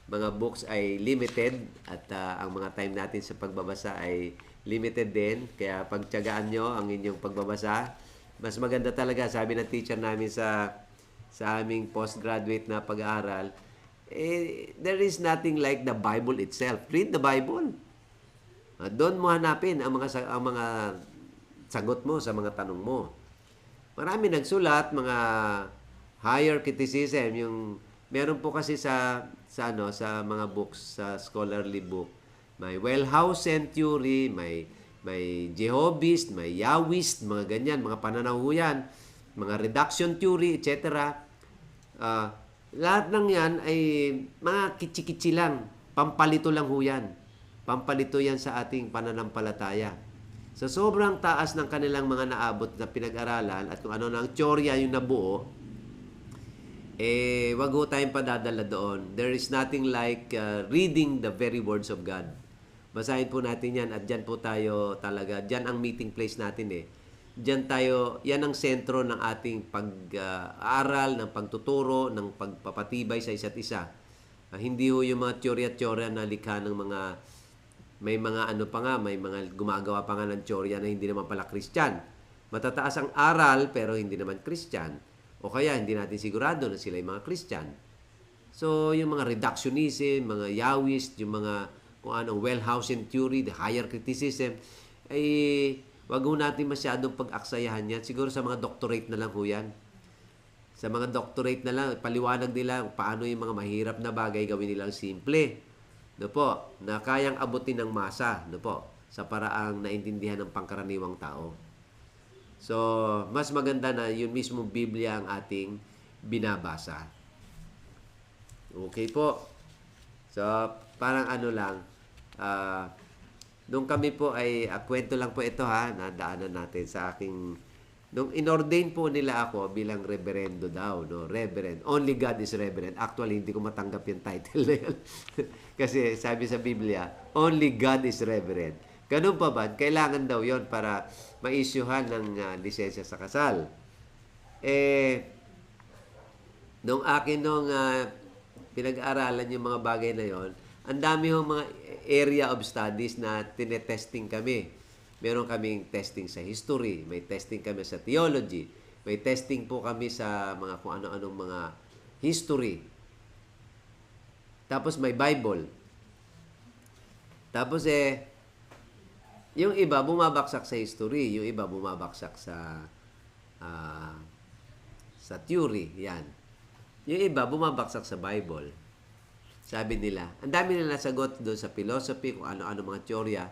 mga books ay limited at ang mga time natin sa pagbabasa ay limited din. Kaya pagtiyagaan nyo ang inyong pagbabasa. Mas maganda talaga, sabi ng teacher namin sa aming postgraduate na pag-aaral, there is nothing like the Bible itself. Read the Bible. Doon mo hanapin ang mga sagot mo sa mga tanong mo. Marami nagsulat, mga higher criticism, yung meron po kasi sa mga books, sa scholarly book, may Wellhausen theory, may Jehovist, may Yahwist, mga ganyan, mga pananaw ho yan, mga reduction theory, etc. Lahat ng yan ay mga kitsi-kitsi lang, pampalito lang ho yan. Pampalito yan sa ating pananampalataya. Sa sobrang taas ng kanilang mga naabot na pinag-aralan at kung ano na ang teorya yung nabuo, wag ho tayong padadala doon. There is nothing like reading the very words of God. Basahin po natin yan at dyan po tayo talaga, dyan ang meeting place natin Dyan tayo, yan ang sentro ng ating pag-aaral, ng pagtuturo, ng pagpapatibay sa isa't isa. Hindi ho yung mga teorya-teorya na likha ng mga, may mga may mga gumagawa pa nga ng teorya na hindi naman pala Christian. Matataas ang aral pero hindi naman Christian. O kaya hindi natin sigurado na sila yung mga Christian. So, yung mga reductionism, mga Yahwist, yung mga kung anong Wellhausen theory, the higher criticism, ay wag ho natin masyadong pag-aksayahan yan. Siguro sa mga doctorate na lang ho yan. Sa mga doctorate na lang, paliwanag nila paano yung mga mahirap na bagay gawin nilang simple. No po, na kayang abutin ng masa, no po, sa paraang naintindihan ng pangkaraniwang tao. So, mas maganda na yun mismo Biblia ang ating binabasa. Okay po. So, parang ano lang, nung kami po ay, kwento lang po ito nadaanan natin sa aking, nung inordain po nila ako bilang reverendo daw, no? Reverend. Only God is reverend. Actually, hindi ko matanggap yung title na yun. Kasi sabi sa Biblia, only God is reverend. Ganun pa ba? Kailangan daw yon para ma-issuehan ng lisensya sa kasal. Nung pinag-aaralan yung mga bagay na yon, ang dami yung mga area of studies na tinetesting kami. Meron kaming testing sa history, may testing kami sa theology, may testing po kami sa mga kung ano-anong mga history. Tapos may Bible. Tapos yung iba bumabaksak sa history, yung iba bumabaksak sa theory, yan. Yung iba bumabaksak sa Bible. Sabi nila, ang dami nila nasagot doon sa philosophy, kung ano-ano mga teorya,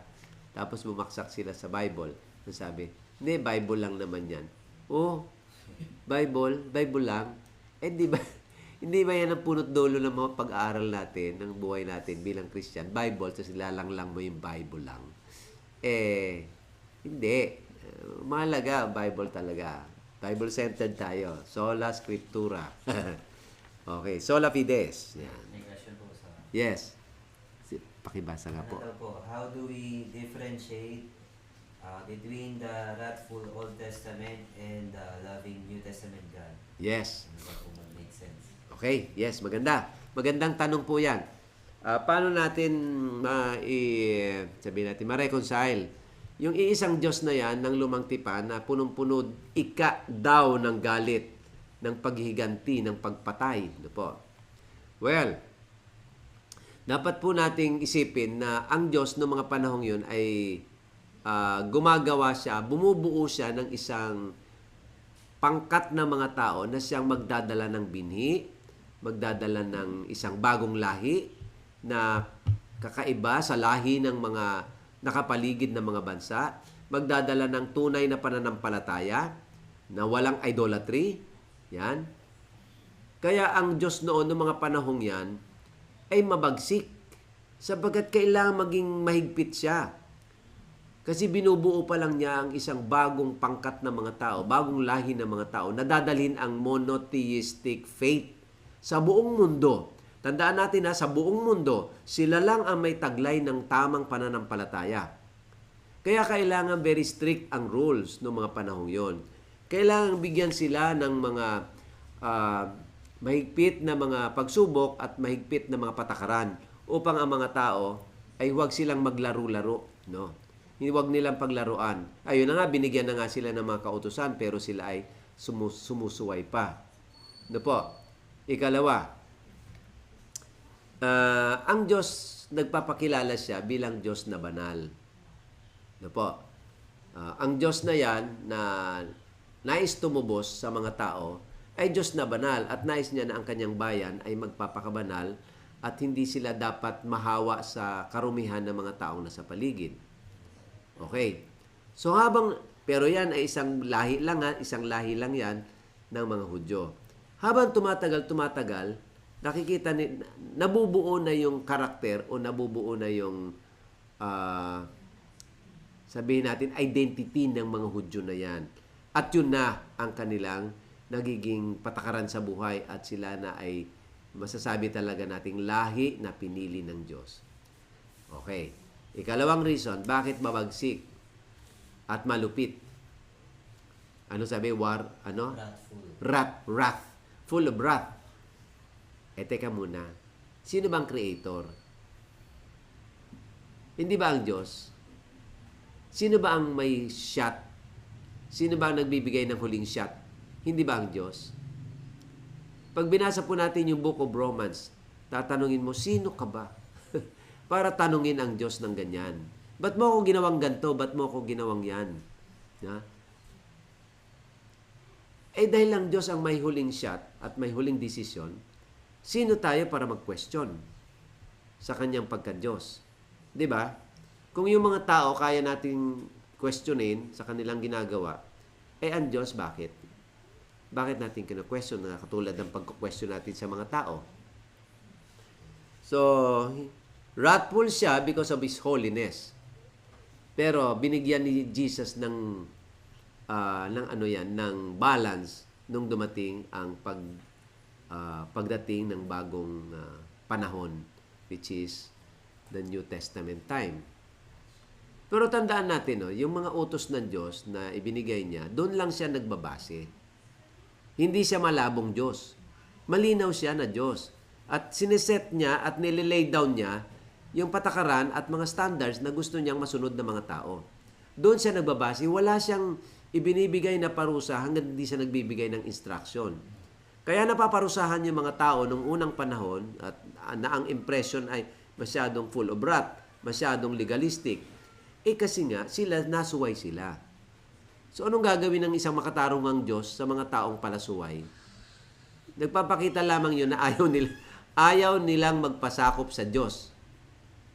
tapos bumaksak sila sa Bible. Sabi, hindi, Bible lang naman yan. Oh, Bible lang. Di ba, hindi ba yan ang punot dulo ng mga pag-aaral natin, ng buhay natin bilang Christian? Bible, tapos ilalang mo yung Bible lang. Hindi. Mahalaga, Bible talaga. Bible-centered tayo. Sola Scriptura. Okay, sola fides. Yan. May question po sa... Yes. Pakibasa nga po. Ano po, how do we differentiate between the wrathful Old Testament and the loving New Testament God? Yes. Ano ba po mag-make sense? Okay, yes, maganda. Magandang tanong po yan. Paano natin sabihin natin, ma-reconcile? Yung iisang Diyos na yan, ng lumang tipan, na punong-puno, daw ng galit, ng paghihiganti, ng pagpatay. Ano po? Well, dapat po nating isipin na ang Diyos noong mga panahong yun ay gumagawa siya, bumubuo siya ng isang pangkat na mga tao na siyang magdadala ng binhi, magdadala ng isang bagong lahi na kakaiba sa lahi ng mga nakapaligid na mga bansa, magdadala ng tunay na pananampalataya na walang idolatry. Yan. Kaya ang Diyos noon ng mga panahong yan ay mabagsik sabagat kailangan maging mahigpit siya. Kasi binubuo pa lang niya ang isang bagong pangkat ng mga tao, bagong lahi ng mga tao na dadalhin ang monotheistic faith sa buong mundo. Tandaan natin sa buong mundo, sila lang ang may taglay ng tamang pananampalataya. Kaya kailangan very strict ang rules ng mga panahong yon. Kailangan bigyan sila ng mga mahigpit na mga pagsubok at mahigpit na mga patakaran upang ang mga tao ay huwag silang maglaro-laro. No? Huwag nilang paglaruan. Ayun na nga, binigyan na nga sila ng mga kautusan pero sila ay sumusuway pa. No po? Ikalawa, ang Diyos, nagpapakilala siya bilang Diyos na banal. No po? Ang Diyos na yan na nais tumubos sa mga tao ay Diyos na banal at nais niya na ang kanyang bayan ay magpapakabanal at hindi sila dapat mahawa sa karumihan ng mga taong nasa paligid. Okay. So pero yan ay isang lahi lang yan ng mga Hudyo. Habang tumatagal, nakikita nabubuo na yung karakter o nabubuo na yung sabihin natin identity ng mga Hudyo na yan. At yun na ang kanilang nagiging patakaran sa buhay at sila na ay masasabi talaga nating lahi na pinili ng Diyos. Okay. Ikalawang reason, bakit mabagsik at malupit? Ano sabi? Wrath. Full of wrath. Teka muna. Sino bang creator? Hindi ba ang Diyos? Sino ba ang may shot? Sino ba ang nagbibigay ng huling shot? Hindi ba ang Diyos? Pag binasa po natin yung Book of Romans, tatanungin mo, sino ka ba? Para tanungin ang Diyos ng ganyan. Ba't mo ako ginawang ganito? Ba't mo ako ginawang yan? Dahil lang Diyos ang may huling shot at may huling desisyon, sino tayo para mag-question sa kanyang pagka-Diyos? Di ba? Kung yung mga tao kaya nating questionin sa kanilang ginagawa, ang Diyos bakit? Bakit natin kina-question na katulad ng pagka-question natin sa mga tao? So, wrathful siya because of His holiness. Pero binigyan ni Jesus ng balance nung dumating ang pagdating ng bagong panahon, which is the New Testament time. Pero tandaan natin, yung mga utos ng Diyos na ibinigay niya, doon lang siya nagbabase. Hindi siya malabong Diyos. Malinaw siya na Diyos. At sineset niya at nililay down niya yung patakaran at mga standards na gusto niyang masunod ng mga tao. Doon siya nagbabase. Wala siyang ibinibigay na parusa hanggang hindi siya nagbibigay ng instruction. Kaya napaparusahan yung mga tao nung unang panahon at na ang impression ay masyadong full of wrath, masyadong legalistic. Kasi nga, nasuway sila. So, anong gagawin ng isang makatarungang Diyos sa mga taong palasuway? Nagpapakita lamang yun na ayaw nilang magpasakop sa Diyos.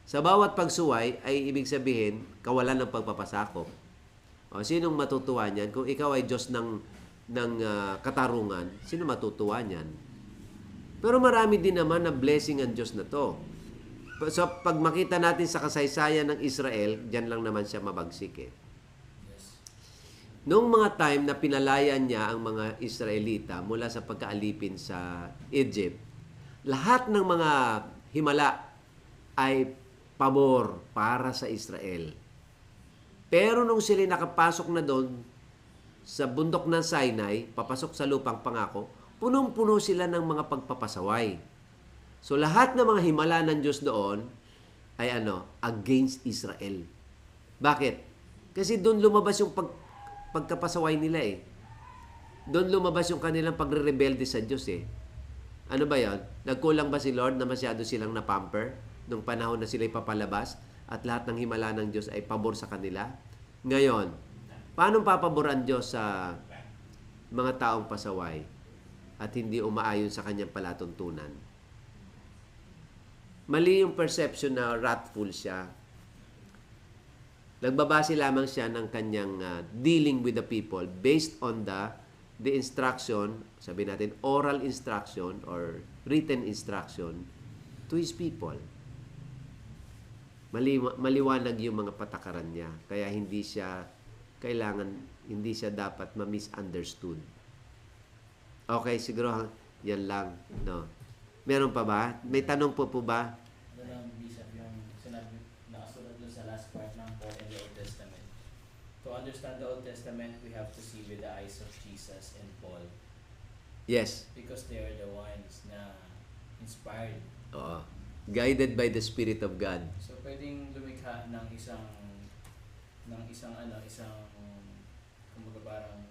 Sa bawat pagsuway ay ibig sabihin, kawalan ng pagpapasakop. Sinong matutuwa niyan? Kung ikaw ay Diyos ng katarungan, sino matutuwa niyan? Pero marami din naman na blessing ang Diyos na to. So, pag makita natin sa kasaysayan ng Israel, diyan lang naman siya mabagsik Noong mga time na pinalayan niya ang mga Israelita mula sa pagkaalipin sa Egypt, lahat ng mga himala ay pabor para sa Israel. Pero nung sila nakapasok na doon sa bundok ng Sinai, papasok sa lupang pangako, punong-puno sila ng mga pagpapasaway. So lahat ng mga himala ng Diyos doon ay against Israel. Bakit? Kasi doon lumabas yung pagkapasaway nila Doon lumabas yung kanilang pagre-rebelde sa Diyos Ano ba yan? Nagkulang ba si Lord na masyado silang napamper nung panahon na sila ipapalabas at lahat ng himala ng Diyos ay pabor sa kanila? Ngayon, paano papabor ang Diyos sa mga taong pasaway at hindi umaayon sa kanyang palatuntunan? mali yung perception na wrathful siya. Nagbabase lamang siya ng kanyang dealing with the people based on the instruction, sabi natin oral instruction or written instruction to his people. Maliwanag yung mga patakaran niya. Kaya hindi siya dapat ma-misunderstood. Okay, siguro yan lang, no. Meron pa ba? May tanong po ba? Ano lang, Bishop, yung sinabi, nakasulat doon sa last part ng Paul in the Old Testament. To understand the Old Testament, we have to see with the eyes of Jesus and Paul. Yes. Because they are the ones na inspired. Oo. Guided by the Spirit of God. So, pwedeng lumikha ng isang kumbaga parang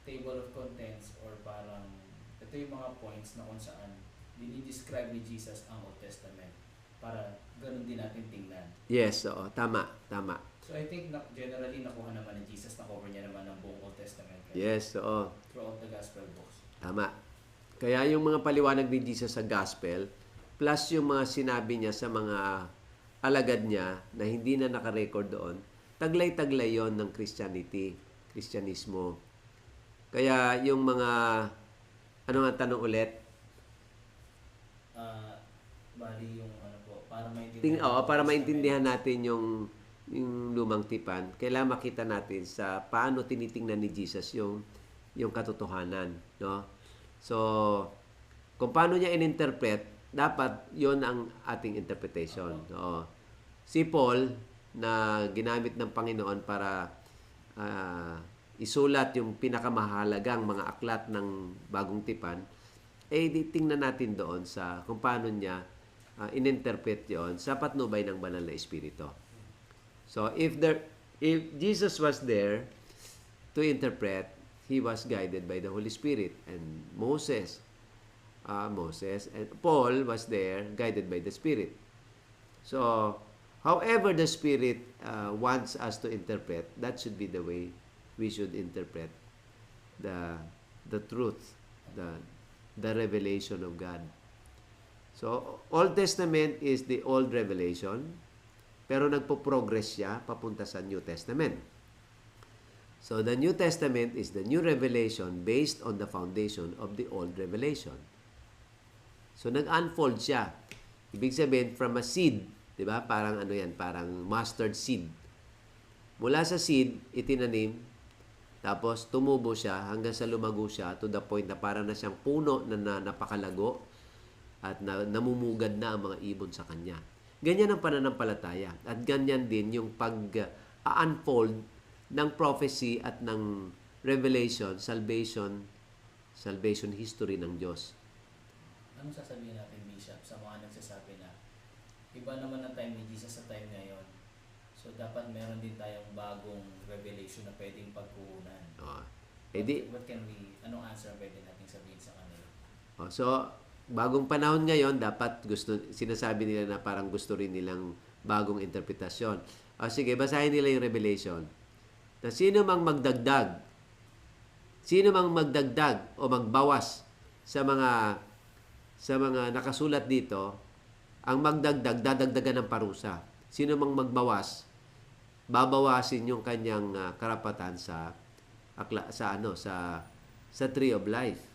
table of contents or parang ito yung mga points na kung saan dinidescribe ni Jesus ang Old Testament para ganun din natin tingnan. Yes, oo. Tama. So I think generally nakuha naman ni Jesus, na-cover niya naman ang buong Old Testament. Yes, oo. Throughout the Gospel books. Tama. Kaya yung mga paliwanag ni Jesus sa Gospel, plus yung mga sinabi niya sa mga alagad niya na hindi na nakarecord doon, taglay-taglay yon ng Kristyanismo. Kaya yung mga, ano nga tanong ulit? Bali yung ano po, para maintindihan. Para maintindihan natin yung lumang tipan, kailangan makita natin sa paano tinitingnan ni Jesus yung katotohanan, no? So, kung paano niya in-interpret, dapat yon ang ating interpretation. Oo. Si Paul na ginamit ng Panginoon para isulat yung pinakamahalagang mga aklat ng bagong tipan, tingnan natin doon sa kung paano niya in-interpret yon sa patnubay ng banal na espiritu. So if Jesus was there to interpret, he was guided by the Holy Spirit, and Moses and Paul was there guided by the Spirit. So however the Spirit wants us to interpret, that should be the way we should interpret the truth, the revelation of God. So Old Testament is the old revelation, pero nagpo-progress siya papunta sa New Testament. So the New Testament is the new revelation based on the foundation of the old revelation. So nag-unfold siya. Ibig sabihin from a seed, 'di ba? Parang ano 'yan, parang mustard seed. Mula sa seed itinanim, tapos tumubo siya hanggang sa lumago siya to the point na parang na siyang puno na napakalago at namumugad na ang mga ibon sa kanya. Ganyan ang pananampalataya. At ganyan din yung pag-unfold ng prophecy at ng revelation, salvation history ng Diyos. Anong sasabihin natin, Bishop, sa mga nagsasabi na iba naman ang time ni Jesus sa time ngayon. So, dapat meron din tayong bagong revelation na pwedeng pagkukunan. Anong answer pwede natin sabihin sa kanila? So, bagong panahon ngayon, dapat sinasabi nila na parang gusto rin nilang bagong interpretasyon. Sige, basahin nila yung Revelation. Na sino mang magdagdag o magbawas sa mga nakasulat dito, ang magdagdag, dadagdagan ng parusa. Sino mang magbawas, babawasin yung kanyang karapatan sa Tree of Life.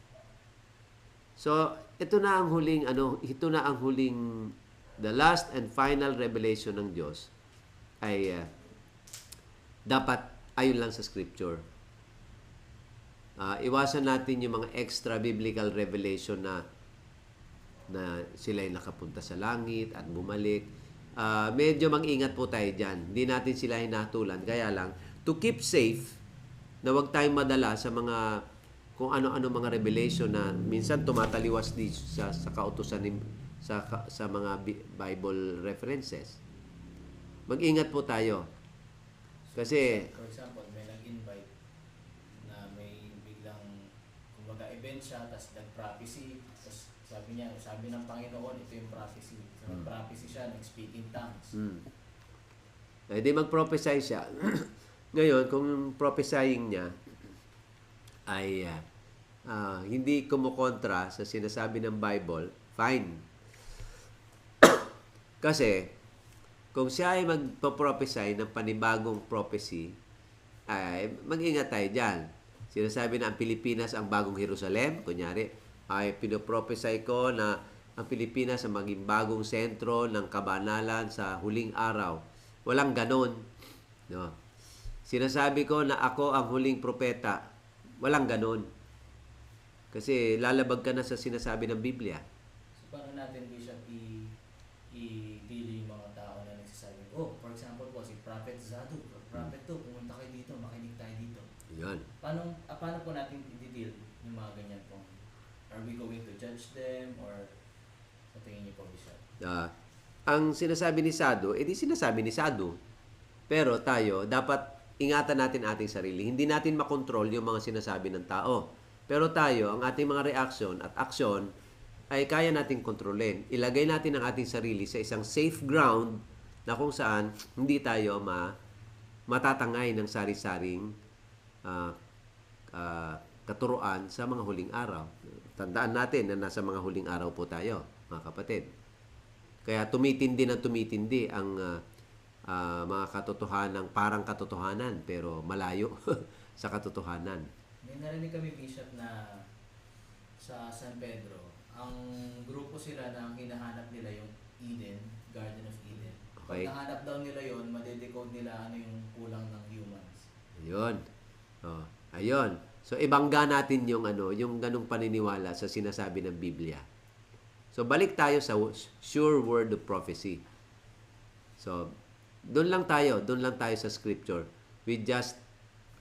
So, ito na ang huling the last and final revelation ng Diyos ay dapat ayon lang sa scripture. Iwasan natin yung mga extra biblical revelation na sila ay nakapunta sa langit at bumalik. Medyo mag-ingat po tayo dyan. Hindi natin sila hinatulan. Kaya lang, to keep safe, na huwag tayong madala sa mga kung ano-ano mga revelation na minsan tumataliwas din sa kautusan sa mga Bible references. Mag-ingat po tayo. Kasi For example, may nag-invite na may biglang kumbaga event siya, tapos nag-prophecy, tapos sabi ng Panginoon, ito yung prophecy. So, nag-prophecy siya, nag-speak in tongues. Hindi mag-prophesy siya. Ngayon, kung yung prophesying niya ay hindi kumukontra sa sinasabi ng Bible, fine. Kasi, kung siya ay magpo-prophesy ng panibagong prophecy, ay mag-ingat tayo dyan. Sinasabi na ang Pilipinas ang bagong Jerusalem, kunyari, ay pinoprophesy ko na ang Pilipinas ang maging bagong sentro ng kabanalan sa huling araw. Walang ganon. No? Sinasabi ko na ako ang huling propeta. Walang ganon. Kasi lalabag ka na sa sinasabi ng Biblia. So, paano natin, Bishop, i-deal yung mga tao na nagsasabi, oh, for example po, si Prophet Zadu, Prophet to, pumunta kayo dito, makinig tayo dito. Yun. Paano po natin i-deal yung mga ganyan po? Are we going to judge them or sa tingin niyo po, Bishop? Ang sinasabi ni Sadu, edi sinasabi ni Sadu. Pero tayo, dapat ingatan natin ating sarili. Hindi natin makontrol yung mga sinasabi ng tao. Pero tayo, ang ating mga reaksyon at aksyon ay kaya nating kontrolin. Ilagay natin ang ating sarili sa isang safe ground na kung saan hindi tayo matatangay ng sari-saring katuruan sa mga huling araw. Tandaan natin na nasa mga huling araw po tayo, mga kapatid. Kaya tumitindi ang mga katotohanan, parang katotohanan, pero malayo sa katotohanan. May narinig kami, Bishop, na sa San Pedro, ang grupo sila na ang hinahanap nila yung Eden, Garden of Eden. Okay. Pag nahanap daw nila yon, madedecode nila ano yung kulang ng humans. Ayun. Oh, ayun. So ibangga natin yung yung ganung paniniwala sa sinasabi ng Biblia. So balik tayo sa sure word of prophecy. So doon lang tayo sa scripture. We just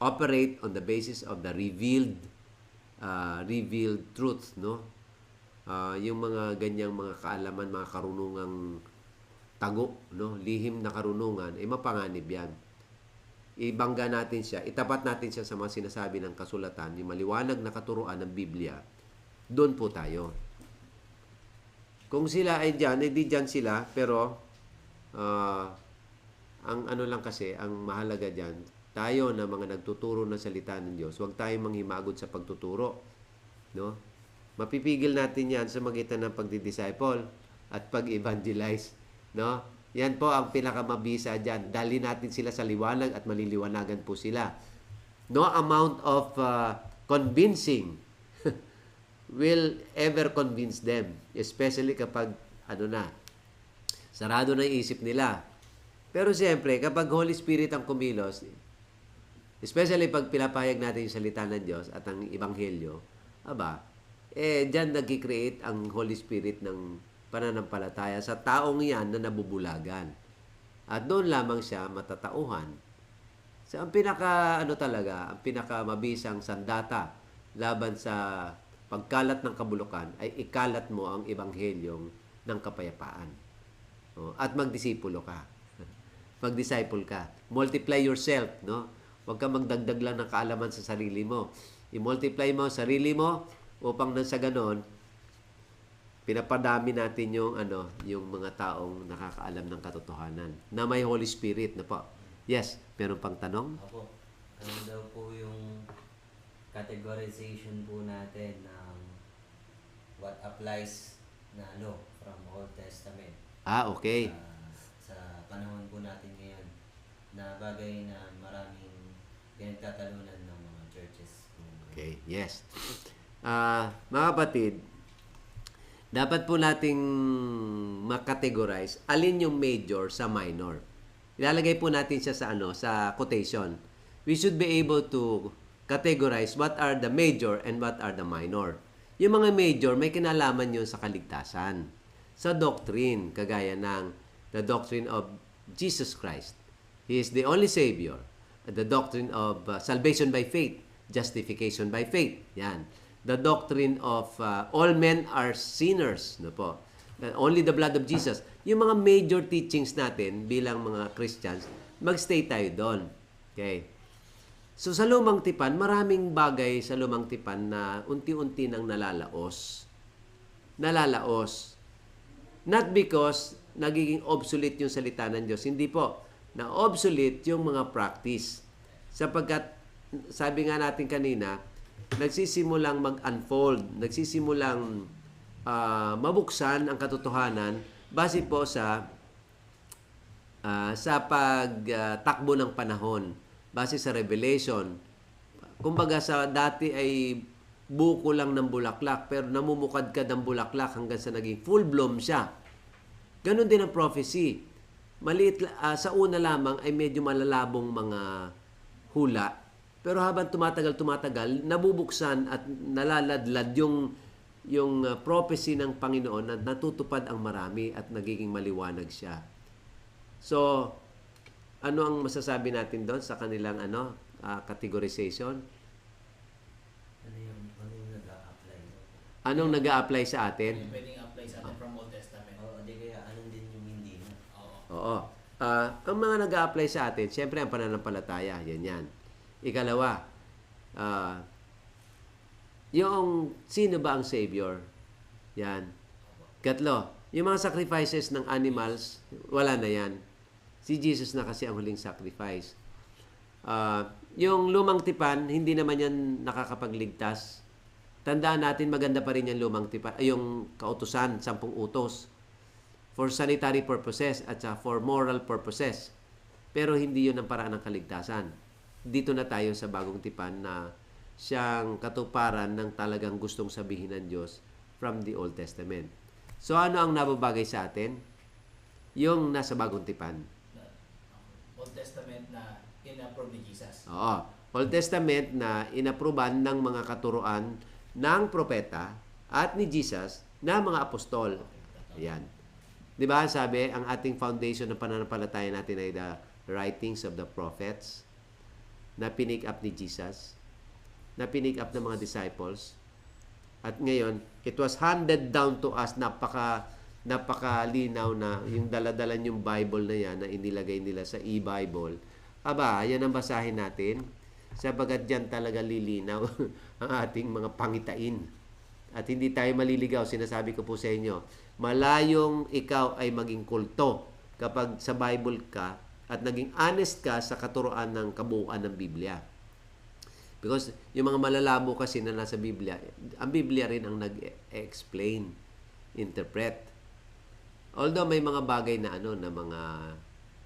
operate on the basis of the revealed truth, no? Yung mga ganyang mga kaalaman, mga karunungang tago, no? Lihim na karunungan, mapanganib yan. Ibangga natin siya, itapat natin siya sa mga sinasabi ng kasulatan, yung maliwanag na katuruan ng Biblia. Doon po tayo. Kung sila ay dyan, di dyan sila, pero ang lang kasi, ang mahalaga dyan, tayo na mga nagtuturo ng salita ng Diyos, huwag tayong manghimagod sa pagtuturo. No? Mapipigil natin yan sa magitan ng pagdi-disciple at pag-evangelize. No? Yan po ang pinakamabisa dyan. Dali natin sila sa liwanag at maliliwanagan po sila. No amount of convincing will ever convince them. Especially kapag, sarado na yung isip nila. Pero siyempre, kapag Holy Spirit ang kumilos, especially pag pinapahayag natin yung salita ng Diyos at ang Ebanghelyo, dyan nag-create ang Holy Spirit ng pananampalataya sa taong yan na nabubulagan. At doon lamang siya matatauhan. So, ang ang pinakamabisang sandata laban sa pagkalat ng kabulukan ay ikalat mo ang Ebanghelyong ng kapayapaan. At magdisipulo ka. Mag-disciple ka. Multiply yourself, no? Huwag ka magdagdag lang ng kaalaman sa sarili mo. I-multiply mo ang sarili mo upang nang sa ganon, pinapadami natin yung mga taong nakakaalam ng katotohanan na may Holy Spirit na po. Yes, meron pang tanong? Opo. Ano daw po yung categorization po natin ng what applies na from Old Testament? Okay. Sa panahon po natin ngayon na bagay na maraming pinagtatalunan ng mga churches. Okay, yes. Mga kapatid, dapat po nating makategorize alin yung major sa minor. Ilalagay po natin siya sa quotation. We should be able to categorize what are the major and what are the minor. Yung mga major, may kinalaman yun sa kaligtasan. Sa doctrine, kagaya ng the doctrine of Jesus Christ. He is the only Savior. The doctrine of salvation by faith, justification by faith. Yan. The doctrine of all men are sinners. No po? Only the blood of Jesus. Yung mga major teachings natin bilang mga Christians, magstay tayo doon. Okay? So sa Lumang Tipan, maraming bagay sa Lumang Tipan na unti-unti nang nalalaos. Nalalaos. Not because nagiging obsolete yung salita ng Diyos. Hindi po. Na-obsolete yung mga practice. Sapagkat, sabi nga natin kanina, nagsisimulang mag-unfold, nagsisimulang mabuksan ang katotohanan base po sa sa pagtakbo ng panahon base sa Revelation. Kumbaga sa dati ay buko lang ng bulaklak pero namumukadkad ang bulaklak hanggang sa naging full bloom siya. Ganon din ang prophecy. Maliit sa una lamang ay medyo malalabong mga hula. Pero habang tumatagal, nabubuksan at nalaladlad yung prophecy ng Panginoon na natutupad ang marami at nagiging maliwanag siya. So, ano ang masasabi natin doon sa kanilang categorization? Ano yung nag-a-apply? Anong nag-a-apply sa atin? Yung pwedeng apply sa atin from Old Testament. Oo, di kaya anong din yung hindi na? Oo. Oo. Ang mga nag-a-apply sa atin, siyempre ang pananampalataya, yan. Ikalawa, yung sino ba ang Savior? Yan. Katlo, yung mga sacrifices ng animals, wala na yan. Si Jesus na kasi ang huling sacrifice. Yung lumang tipan, hindi naman yan nakakapagligtas. Tandaan natin, maganda pa rin yung lumang tipan, yung kautusan, 10 utos. For sanitary purposes at for moral purposes. Pero hindi yun ang paraan ng kaligtasan. Dito na tayo sa bagong tipan na siyang katuparan ng talagang gustong sabihin ng Diyos from the Old Testament. So ano ang nababagay sa atin? Yung nasa bagong tipan. Old Testament na in-approve ni Jesus. Oo. Old Testament na inaproban ng mga katuruan ng propeta at ni Jesus na mga apostol. Ayan. Di ba sabi, ang ating foundation ng pananampalataya natin ay the writings of the prophets na pinick up ni Jesus, na pinick up ng mga disciples. At ngayon, it was handed down to us, napakalinaw na yung dala-dala yung Bible na yan na inilagay nila sa e-Bible. Aba, yan ang basahin natin sapagat dyan talaga lilinaw ang ating mga pangitain. At hindi tayo maliligaw, sinasabi ko po sa inyo, malayong ikaw ay maging kulto kapag sa Bible ka at naging honest ka sa katuruan ng kabuuan ng Biblia. Because yung mga malalabo kasi na nasa Biblia, ang Biblia rin ang nag-explain, interpret. Although may mga bagay na na mga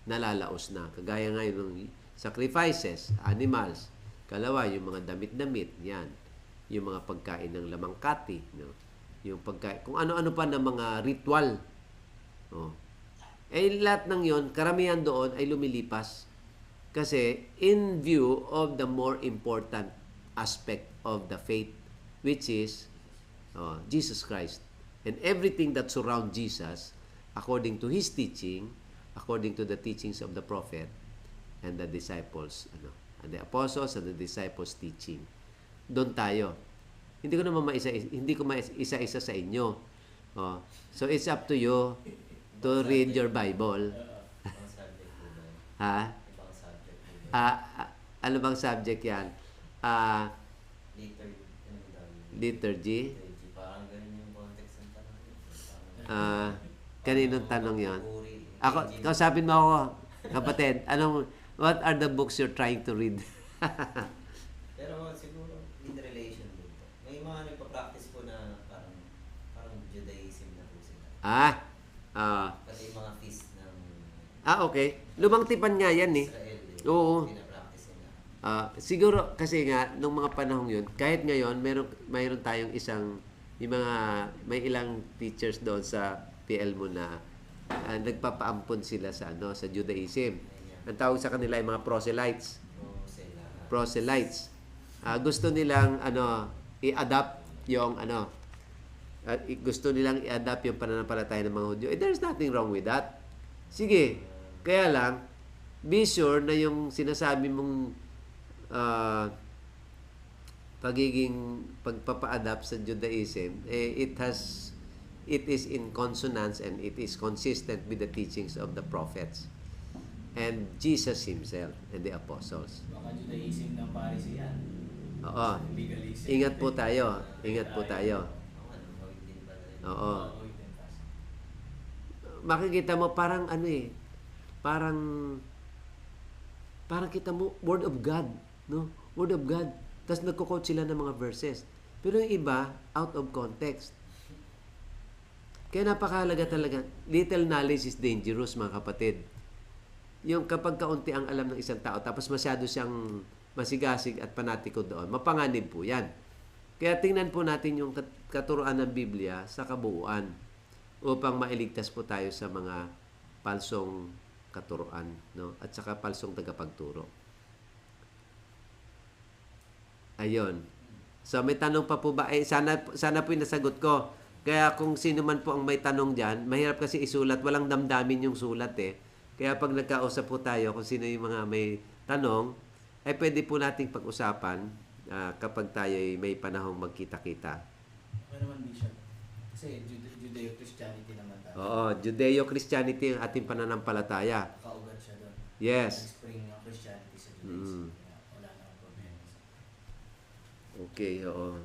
nalalaos na. Kagaya ngayon ng sacrifices, animals. Kalawa, yung mga damit-damit, yan. Yung mga pagkain ng lamangkati, no? Yung pagkain, kung ano-ano pa na mga ritual. Oh. Lahat ng yon, karamihan doon ay lumilipas. Kasi in view of the more important aspect of the faith, which is Jesus Christ. And everything that surrounds Jesus, according to His teaching, according to the teachings of the prophet and the disciples, and the apostles and the disciples' teaching. Doon tayo. Hindi ko maisa-isa sa inyo. So it's up to you to read your Bible. Ibang subject po ba? Ha? Ibang subject po ba? Ano bang subject yan? Liturgy. Ano daw? Liturgy? Liturgy. Parang ganun yung context ng tanong. Kaninong tanong yon? Puri. Ako, kausapin mo ako, kapatid. What are the books you're trying to read? Pero siguro in relation dito. May mga nagpa-practice po na parang Judaism na po sila. Kasi yung mga feast ng Okay. Lumang tipan nga yan eh. Israel. Oo. Pina-practice nila. Siguro kasi nga nung mga panahong yun, kahit ngayon mayroon tayong may ilang teachers doon sa PL mo na nagpapaampon sila sa Judaism. Ang tawag sa kanila ay mga proselytes. Proselytes. Gusto nilang i-adapt yung gusto nilang i-adapt yung pananampalataya ng mga Hudyo. There's nothing wrong with that. Sige. Kaya lang, be sure na yung sinasabi mong pagpapa-adapt sa Judaism, it is in consonance and it is consistent with the teachings of the prophets and Jesus Himself and the apostles. Baka Judaism ng Paris yan. Oo. Legalism. Ingat po tayo. Ingat po tayo. Oo. Makikita mo parang parang kita mo Word of God, no? Word of God. Tapos nagko-quote sila ng mga verses. Pero yung iba out of context. Kaya napakahalaga talaga. Little knowledge is dangerous, mga kapatid. yung kapag kaunti ang alam ng isang tao, tapos masyado siyang masigasig at panatiko doon, mapanganib po yan. Kaya tingnan po natin yung katuruan ng Biblia sa kabuuan upang mailigtas po tayo sa mga palsong katuruan, no? At saka palsong tagapagturo. Ayun. So may tanong pa po ba? Sana po yung nasagot ko. Kaya kung sino man po ang may tanong dyan, mahirap kasi isulat. Walang damdamin yung sulat eh. Kaya pag nagkausap po tayo, kung sino yung mga may tanong, ay pwede po nating pag-usapan kapag tayo ay may panahong magkita-kita. Okay naman, Bishop. Kasi Judeo-Christianity naman tayo. Oo, Judeo-Christianity ang ating pananampalataya. Kaugat siya doon. Yes. Spring ng Christianity sa Judaism. Kaya wala namang problema. Okay, oo.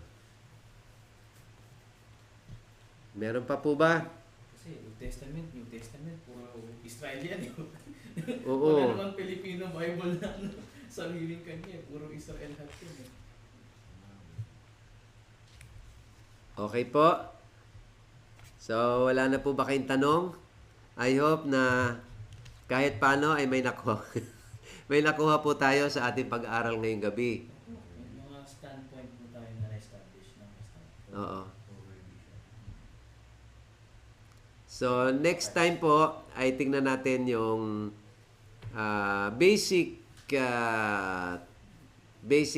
Meron pa po ba? Kasi New Testament, puro Israel yan. Oo. Wala namang Filipino Bible na sariling kanya. Puro Israel hat yun. Okay po. So, wala na po ba kayong tanong? I hope na kahit paano ay may nakuha. May nakuha po tayo sa ating pag-aaral ngayong gabi. Yung mga standpoint po tayo na establish ng Oo. So, next time po ay tingnan natin yung basic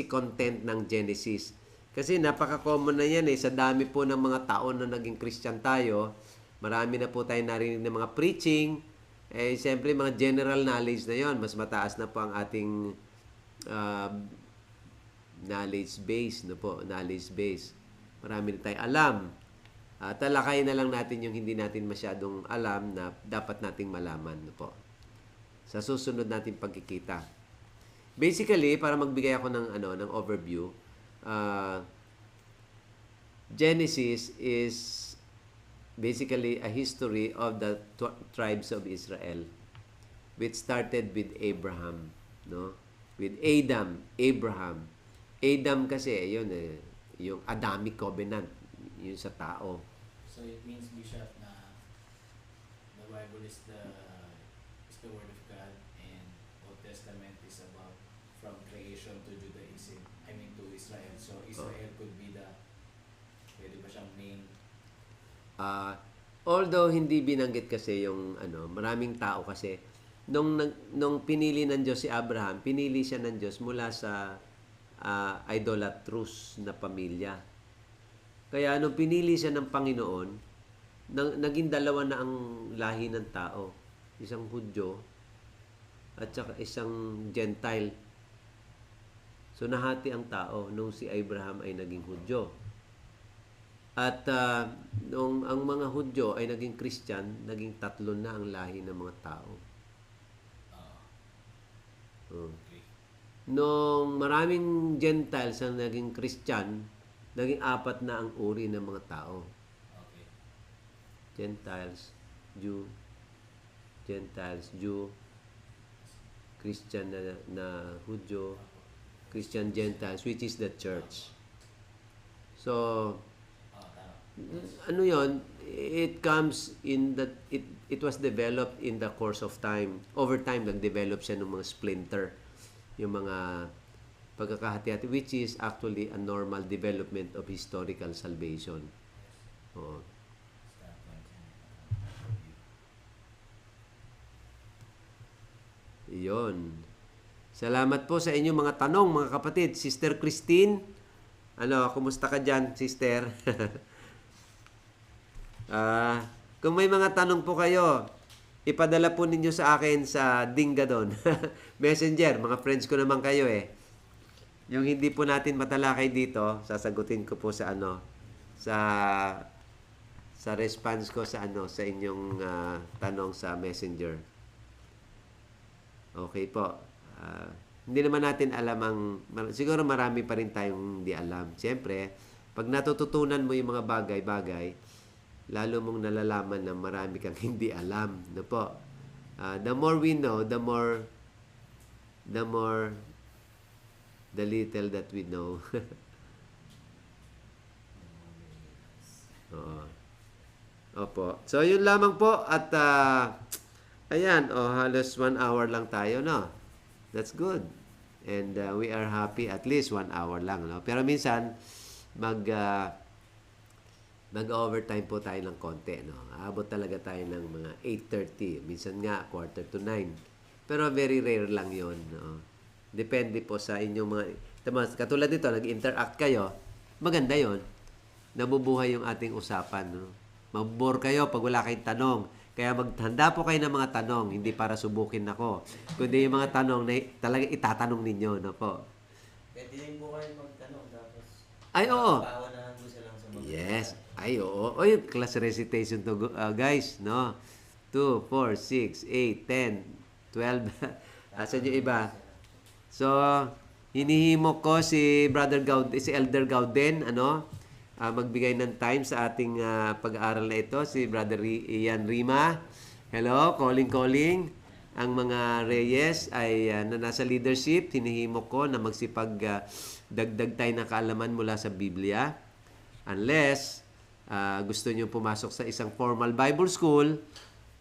content ng Genesis. Kasi napaka-common na yan eh. Sa dami po ng mga taon na naging Christian tayo, marami na po tayo narinig ng mga preaching. Eh, siyempre, mga general knowledge na yon. Mas mataas na po ang ating knowledge base. No po? Knowledge base. Marami na tayo alam. Talakayin na lang natin yung hindi natin masyadong alam na dapat nating malaman. No po? Sa susunod nating pagkikita. Basically, para magbigay ako ng overview, Genesis is basically a history of the tribes of Israel, which started with Abraham, no? With Abraham. Adam kasi yun yung Adamic covenant, yun sa tao. So it means, Bishop, na the Bible is the Word of God, and Old Testament is about from creation to Judaism. I mean to Israel. So Israel could be pwede ba siyang main? Although hindi binanggit kasi yung maraming tao kasi nung pinili ng Diyos si Abraham, pinili siya ng Diyos mula sa idolatrous na pamilya. Kaya nung pinili siya ng Panginoon, naging dalawa na ang lahi ng tao. Isang Hudyo at saka isang Gentile. So nahati ang tao nung si Abraham ay naging Hudyo. At nung ang mga Hudyo ay naging Christian, naging tatlo na ang lahi ng mga tao. Nung maraming Gentiles ang naging Christian, naging apat na ang uri ng mga tao. Okay. Gentiles, Jew, Christian na Hudyo, Christian Gentiles, which is the church. So, ano yon? It comes in that it was developed in the course of time. Over time, nag-develop siya ng mga splinter, yung mga pagkakahati-hati, which is actually a normal development of historical salvation. Oo. Iyon. Salamat po sa inyong mga tanong, mga kapatid. Sister Christine, kumusta ka dyan, sister? Kung may mga tanong po kayo, ipadala po ninyo sa akin sa Dingadon. Messenger, mga friends ko naman kayo eh. Yung hindi po natin matalakay dito, sasagutin ko po sa sa response ko sa sa inyong tanong sa Messenger. Okay po. Hindi naman natin alam siguro marami pa rin tayong hindi alam. Siyempre, pag natututunan mo yung mga bagay-bagay, lalo mong nalalaman na marami kang hindi alam. No po? The more we know, the little that we know. Oo. Opo. So, yun lamang po. At Ayan, halos 1 hour lang tayo, no? That's good. And we are happy at least 1 hour lang, no? Pero minsan, mag-overtime po tayo ng konti, no? Aabot talaga tayo ng mga 8:30. Minsan nga, 8:45. Pero very rare lang yon, no? Depende po sa inyong mga... Katulad nito, nag-interact kayo, maganda yon. Nabubuhay yung ating usapan, no? Mabore kayo pag wala kayong tanong. Kaya maghanda po kayo ng mga tanong, hindi para subukin ako. Kundi yung mga tanong na talaga itatanong ninyo, no po? Pwede rin po kayo magtanong tapos Ay, oo. paunahan po silang sumagot. Yes. Ay, oo. O, yung class recitation to, guys, no? 2, 4, 6, 8, 10, 12. Asan yung iba? So, hinihimok ko si si Elder Gauden, magbigay ng time sa ating pag-aaral na ito, si Brother Ian Rima. Hello, calling. Ang mga Reyes ay na nasa leadership, hinihimok ko na magsipag dagdag tayo ng kaalaman mula sa Biblia. Unless gusto nyo pumasok sa isang formal Bible school,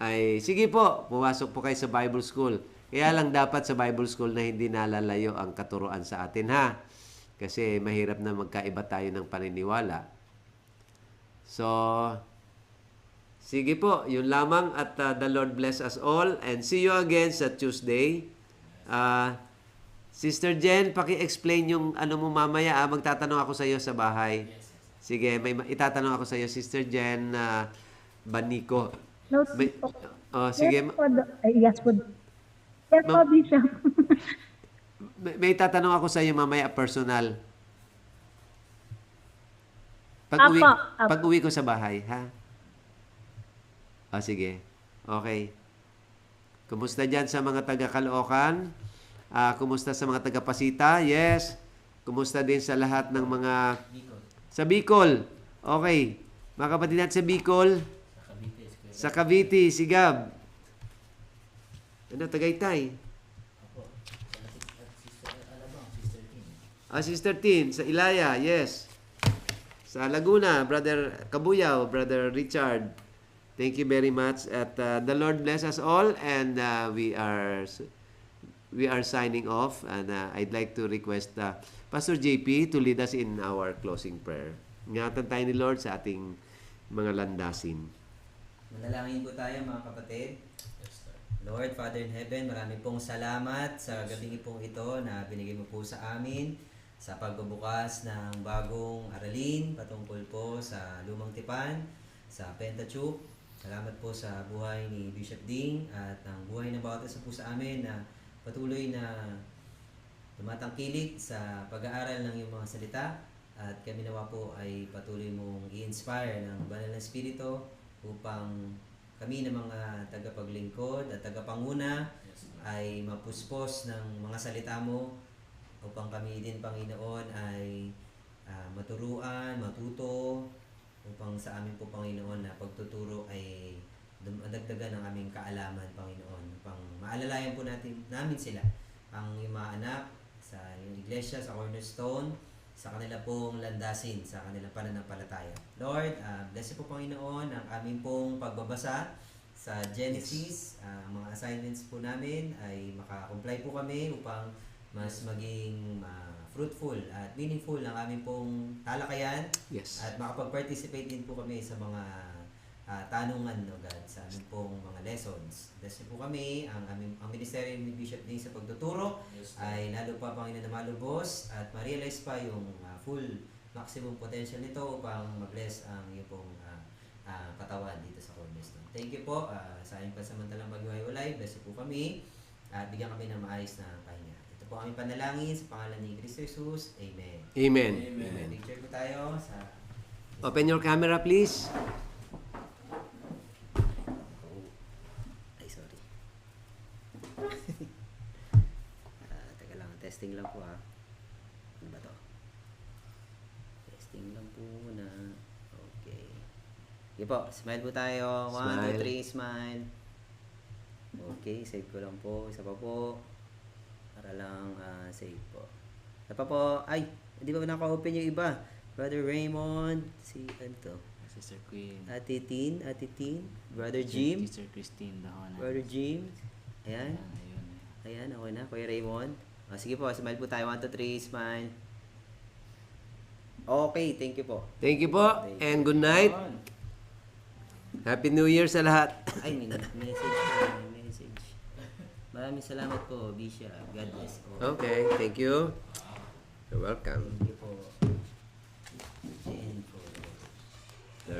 ay sige po, pumasok po kayo sa Bible school. Kaya lang dapat sa Bible school na hindi nalalayo ang katuruan sa atin, ha? Kasi mahirap na magkaiba tayo ng paniniwala. So, sige po, yun lamang at the Lord bless us all and see you again sa Tuesday. Sister Jen, paki-explain yung mo mamaya. Magtatanong ako sa iyo sa bahay. Sige, may itatanong ako sa iyo, Sister Jen Banico. No, Sige. Yes po. Yes po, Bishop. May tatanong ako sa iyo mamaya personal. Apo. Pag-uwi ko sa bahay, ha? Sige. Okay. Kumusta dyan sa mga taga-Caloocan? Kumusta sa mga taga-Pasita? Yes. Kumusta din sa lahat ng mga... Sa Bicol. Okay. Mga kapatid natin sa Bicol. Sa Cavite, Sigab. Tagaytay. Sister Tin, sa Ilaya, yes. Sa Laguna, Brother Kabuyaw, Brother Richard. Thank you very much. At the Lord bless us all and we are signing off and I'd like to request Pastor JP to lead us in our closing prayer. Ingatan tayo ni Lord sa ating mga landasin. Manalangin po tayo mga kapatid. Lord, Father in Heaven, marami pong salamat sa gabing pong ito na binigay mo po sa amin sa pagbubukas ng bagong aralin patungkol po sa Lumang Tipan, sa Pentateuch. Salamat po sa buhay ni Bishop Ding at ang buhay ng bawat isa po sa amin na patuloy na tumatangkilik sa pag-aaral ng iyong mga salita at kami nawa po ay patuloy mong i-inspire ng banal na Espiritu upang kami na mga tagapaglingkod at tagapanguna ay mapuspos ng mga salita mo upang kami din, Panginoon, ay maturuan, matuto upang sa amin po, Panginoon, na pagtuturo ay dagdagan ng aming kaalaman, Panginoon, upang maalalayan po namin sila, ang iyong mga anak sa iyong iglesia, sa Cornerstone, sa kanila pong landasin, sa kanilang pananampalataya. Lord, bless po, Panginoon, ang aming pong pagbabasa sa Genesis. Mga assignments po namin ay makakomply po kami upang mas maging fruitful at meaningful ang aming pong talakayan. Yes. At makapag-participate din po kami sa mga tanungan, no God, sa aming pong mga lessons. Bless po kami, ang ministeryo ni Bishop din sa pagtuturo ay lalo pa, Panginoon, na malubos at ma-realize pa yung full maximum potential nito upang ma-bless ang iyong pong katawan dito sa Cornerstone. Thank you po sa aming pansamantalang maghiwalay. Bless po kami at bigyan kami ng maayos na pahinga. Ito po aming panalangin sa pangalan ni Cristo Jesus. Amen. Amen. Picture po tayo sa... Open your camera, please. Ay, sorry. Teka lang, testing lang po ha. Ano ba to? Testing lang po na. Okay. Sige po, smile po tayo. 1, 2, 3, smile. Okay, save ko lang po. Isa pa po. Para lang save po. Isa pa po. Ay, hindi ba naka-open yung iba? Brother Raymond, si ano to? Sister Queen. Ate Tin, Brother Jim, Sister Christine Dahona. Brother Jim. Ayan. Ayun. Ayan, okay na. Kuya Raymond. Sige po, smile po tayo. 1, 2, 3, smile. Okay, thank you po. Thank you po and good night. Happy New Year sa lahat. Ay, may message po. May message. Maraming salamat po, Bisha. God bless po. Okay, thank you. You're welcome. Thank you po.